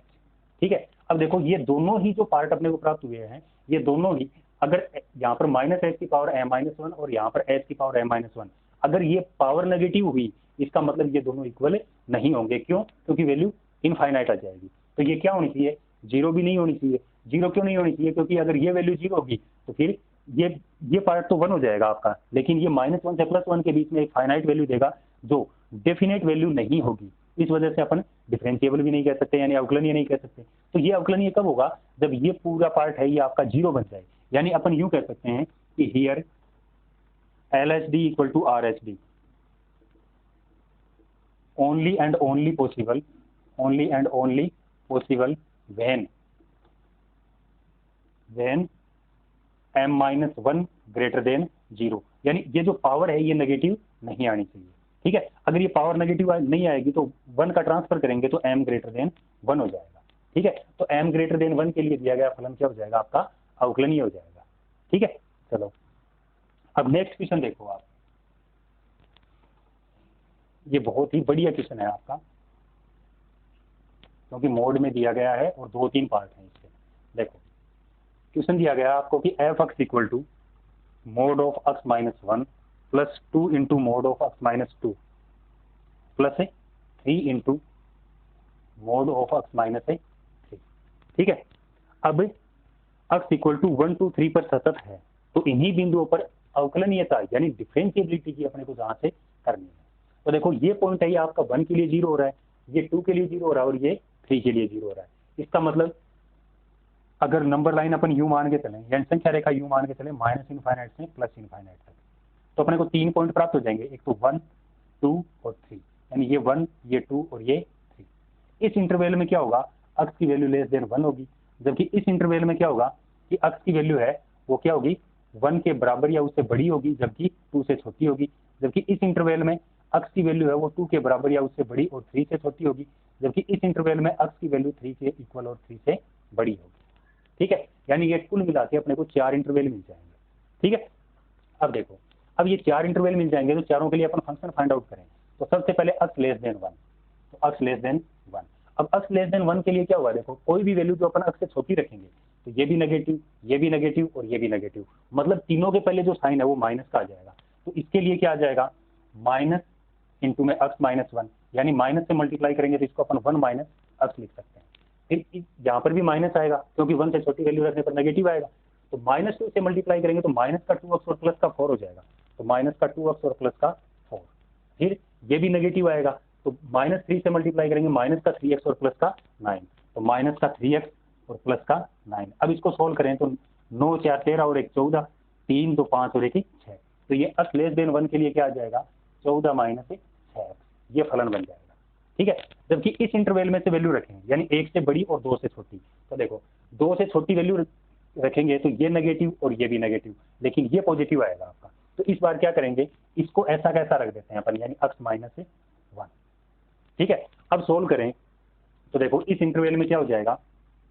ठीक है। अब देखो ये दोनों ही जो पार्ट अपने को प्राप्त हुए हैं ये दोनों ही, अगर यहाँ पर -h की पावर m - 1 और यहाँ पर h की पावर m - 1, अगर ये पावर नेगेटिव हुई इसका मतलब ये दोनों इक्वल नहीं होंगे, क्यों, क्योंकि वैल्यू इनफाइनाइट आ जाएगी, तो ये क्या होनी चाहिए, 0 भी नहीं होनी चाहिए। 0 क्यों नहीं होनी चाहिए, क्योंकि अगर ये वैल्यू 0 होगी तो फिर ये पार्ट तो 1 हो जाएगा आपका, लेकिन ये -1 से +1 के बीच में एक फाइनाइट वैल्यू देगा जो डेफिनेट वैल्यू नहीं होगी, इस वजह से अपन डिफरेंशिएबल भी नहीं कह सकते, यानी अवकलनीय नहीं कह सकते। तो ये अवकलनीय कब होगा, जब ये पूरा पार्ट है ये आपका जीरो बन जाए। यानी अपन यूं कह सकते हैं कि here LHD equal to RHD only and only possible when m-1 greater than 0। यानी ये जो पावर है ये नेगेटिव नहीं आनी चाहिए, ठीक है। अगर ये पावर नेगेटिव नहीं आएगी तो 1 का ट्रांसफर करेंगे तो m greater than 1 हो जाएगा, ठीक है। तो m greater than 1 के लिए दिया गया फलन क्या हो जाएगा, आपका अवकलनीय हो जाएगा, ठीक है। चलो अब नेक्स्ट क्वेश्चन देखो आप, ये बहुत ही बढ़िया क्वेश्चन है आपका, क्योंकि मोड में दिया गया है और 2-3 पार्ट हैं इसके। देखो क्वेश्चन दिया गया आपको कि f(x) equal to mod of x minus 1 plus 2 into mod of x minus 2 plus 3 into mod of x minus 3, ठीक है। अब x इक्वल टू 1 2 3 पर सतत है, तो इन्हीं बिंदुओं पर अवकलनीयता यानी डिफरेंशिएबिलिटी की अपने को जहां से करनी है। तो देखो ये पॉइंट है, ये आपका 1 के लिए 0 हो रहा है, ये 2 के लिए 0 हो रहा है और ये 3 के लिए 0 हो रहा है। इसका मतलब अगर नंबर लाइन अपन यू मान के चलें, यानी संख्या रेखा यू मान के चलें माइनस इनफाइनाइट से प्लस इनफाइनाइट तक, तो अपने को 3 पॉइंट प्राप्त हो जाएंगे, एक तो 1 2 और 3, यानी ये 1 ये 2 और ये 3। इस इंटरवल में क्या होगा, x की वैल्यू लेस देन 1 होगी, जबकि इस इंटरवल में क्या होगा कि x की वैल्यू है वो क्या होगी 1 के बराबर या उससे बड़ी होगी, जबकि 2 से छोटी होगी। जबकि इस इंटरवल में x की वैल्यू है वो 2 के बराबर या उससे बड़ी और 3 से छोटी होगी, जबकि इस इंटरवल में x की वैल्यू 3 के इक्वल और 3 से बड़ी होगी, ठीक है। यानी ये कुल मिला के अपने को 4 इंटरवल मिल जाएंगे, ठीक है। अब देखो, अब ये 4 इंटरवल मिल जाएंगे तो चारों के लिए अपन फंक्शन फाइंड आउट करें। तो सबसे पहले x लेस देन 1, तो x लेस देन 1। अब x लेस देन 1 के लिए क्या हुआ, देखो कोई भी वैल्यू जो अपन x से छोटी रखेंगे तो ये भी नेगेटिव, ये भी नेगेटिव और ये भी नेगेटिव, मतलब तीनों के पहले जो साइन है वो माइनस का आ जाएगा। तो इसके लिए क्या आ जाएगा, माइनस इंटू में x माइनस 1, यानी माइनस से मल्टीप्लाई करेंगे तो इसको अपन 1 माइनस x लिख सकते हैं। फिर यहाँ पर भी माइनस आएगा क्योंकि 1 से छोटी वैल्यू रखने पर नेगेटिव आएगा, तो -2 से मल्टीप्लाई करेंगे तो माइनस का 2x और प्लस का 4 हो जाएगा, तो माइनस का 2x और प्लस का 4। फिर ये भी नेगेटिव आएगा तो -3 से मल्टीप्लाई करेंगे माइनस का 3x और प्लस का 9, तो माइनस का 3x और प्लस का 9। अब इसको सोल्व करें तो 9 4 13 और 1 14, 3 2 5 और 1 6, तो ये x लेस देन 1 के लिए क्या आ जाएगा 14 माइनस 6x, ये फलन बन जाएगा, ठीक है। जबकि इस इंटरवल में से वैल्यू रखेंगे यानी 1 से बड़ी और 2 से छोटी, तो देखो 2 से छोटी वैल्यू रखेंगे तो ये नेगेटिव और ये भी नेगेटिव, लेकिन ये पॉजिटिव आएगा आपका। तो इस बार क्या करेंगे, इसको ऐसा कैसा रख देते हैं अपन, यानी x माइनस 1, ठीक है। अब सोल्व करें तो देखो इस इंटरवल में क्या हो जाएगा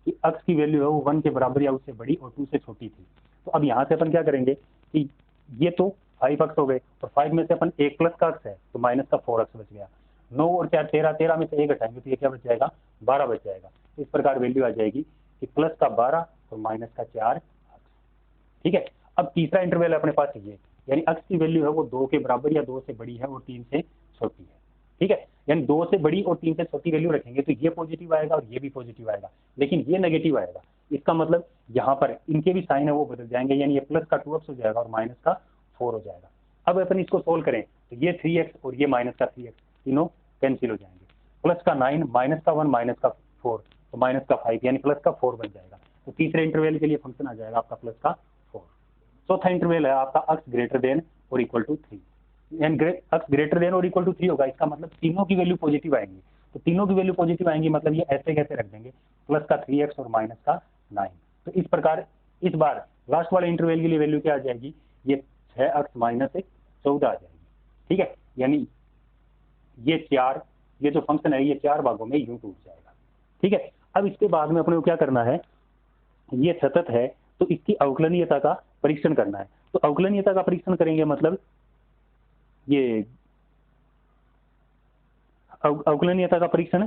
कि x की वैल्यू है वो 1 के बराबर या उससे बड़ी और 2 से छोटी थी। तो अब यहाँ से अपन क्या करेंगे कि ये तो 5x हो गए और 5 में से अपन 1 प्लस का x है तो माइनस का 4x बच गया, 9 और 4 13, 13 में से 1 घटाएंगे तो ये क्या बच जाएगा 12 बच जाएगा। इस प्रकार वैल्यू आ जाएगी कि प्लस का 12 और माइनस का 4x, ठीक है। अब तीसरा इंटरवल अपने पास ये, यानी x की वैल्यू है वो 2 के बराबर या 2 से बड़ी है और 3 से छोटी है, ठीक है। यानी 2 से बड़ी और 3 से छोटी वैल्यू रखेंगे तो ये पॉजिटिव आएगा और ये भी पॉजिटिव आएगा, लेकिन ये नेगेटिव आएगा। इसका मतलब यहाँ पर इनके भी साइन है वो बदल जाएंगे, यानी ये प्लस का 2x हो जाएगा और माइनस का 4 हो जाएगा। अब अपन इसको सोल्व करें तो ये 3x और ये माइनस का 3x तीनों कैंसिल हो जाएंगे, प्लस का 9 माइनस का 1 माइनस का 4 तो माइनस का 5 यानी प्लस का 4 बन जाएगा। तो तीसरे इंटरवल के लिए फंक्शन आ जाएगा आपका प्लस का 4। चौथा इंटरवल है आपका x ग्रेटर देन और इक्वल टू 3, यानी x ग्रेटर देन और इक्वल टू 3 होगा। इसका मतलब तीनों की वैल्यू पॉजिटिव आएंगी, तो तीनों की वैल्यू पॉजिटिव आएंगी मतलब ये ऐसे कैसे रख देंगे प्लस का 3x और माइनस का 9। तो इस प्रकार इस बार लास्ट वाले इंटरवल के लिए वैल्यू क्या आ जाएगी, ये 6x माइनस 14 आ जाएगी, ठीक है। यानी ये जो फंक्शन है ये 4 भागों में यूं टूट जाएगा, ठीक है। अब इसके बाद में अपने को क्या करना है, ये सतत है तो इसकी अवकलनीयता का परीक्षण करना है। तो अवकलनीयता का परीक्षण करेंगे मतलब ये अवकलनीयता का परीक्षण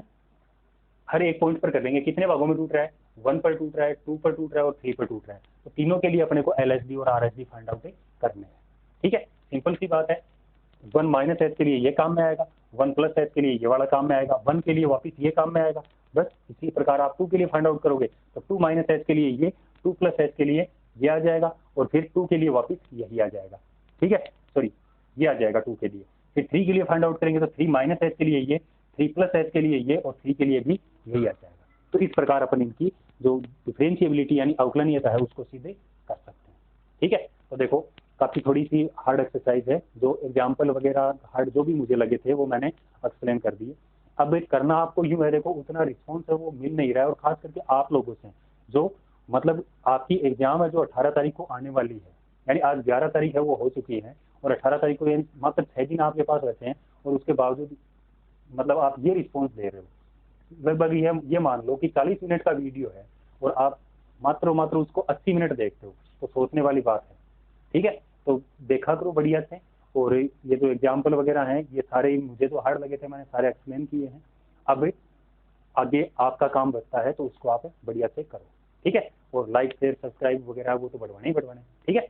हर एक पॉइंट पर कर देंगे, कितने भागों में टूट रहा है 1 पर टूट रहा है, 2 पर टूट रहा है और 3 पर टूट रहा है। तो तीनों के लिए अपने को LHD और RHD फाइंड आउट करने हैं, ठीक है। सिंपल सी बात है, 1 माइनस h के लिए ये काम में आएगा, 1 प्लस h के लिए ये वाला काम में आएगा, 1 के लिए वापस ये काम में आएगा। बस इसी प्रकार आप 2 के लिए फाइंड आउट करोगे तो 2 माइनस h के लिए ये, 2 प्लस h के लिए ये आ जाएगा और फिर 2 के लिए वापस यही आ जाएगा, ठीक है। सॉरी ये आ जाएगा 2 के लिए, फिर 3 के लिए फाइंड आउट करेंगे तो 3 माइनस h के लिए ये, 3+H के लिए ये और 3 के लिए भी यही आ जाएगा। तो इस प्रकार अपन इनकी जो डिफरेंशिएबिलिटी यानी अवकलनीयता है उसको सीधे कर सकते हैं। ठीक है, तो देखो काफ़ी थोड़ी सी हार्ड एक्सरसाइज है, जो एग्जाम्पल वगैरह हार्ड जो भी मुझे लगे थे वो मैंने एक्सप्लेन कर दिए। अब करना आपको यूँ है, देखो उतना रिस्पॉन्स है वो मिल नहीं रहा है, और खास करके आप लोगों से जो मतलब आपकी एग्जाम है जो 18 तारीख को आने वाली है, यानी आज 11 तारीख है वो हो चुकी है, और 18 तारीख को यानी मात्र 6 दिन आपके पास रहते हैं, और उसके बावजूद मतलब आप ये रिस्पॉन्स दे रहे हो। लगभग ये मान लो कि 40 मिनट का वीडियो है और आप मात्र उसको 80 मिनट देखते हो, तो सोचने वाली बात है। ठीक है, तो देखा करो बढ़िया से, और ये जो एग्जाम्पल वगैरह हैं ये सारे मुझे तो हार्ड लगे थे, मैंने सारे एक्सप्लेन किए हैं। अब आगे आपका काम बचता है, तो उसको आप बढ़िया से करो। ठीक है, और लाइक शेयर सब्सक्राइब वगैरह वो तो बढ़वाने ही बढ़वाने। ठीक है।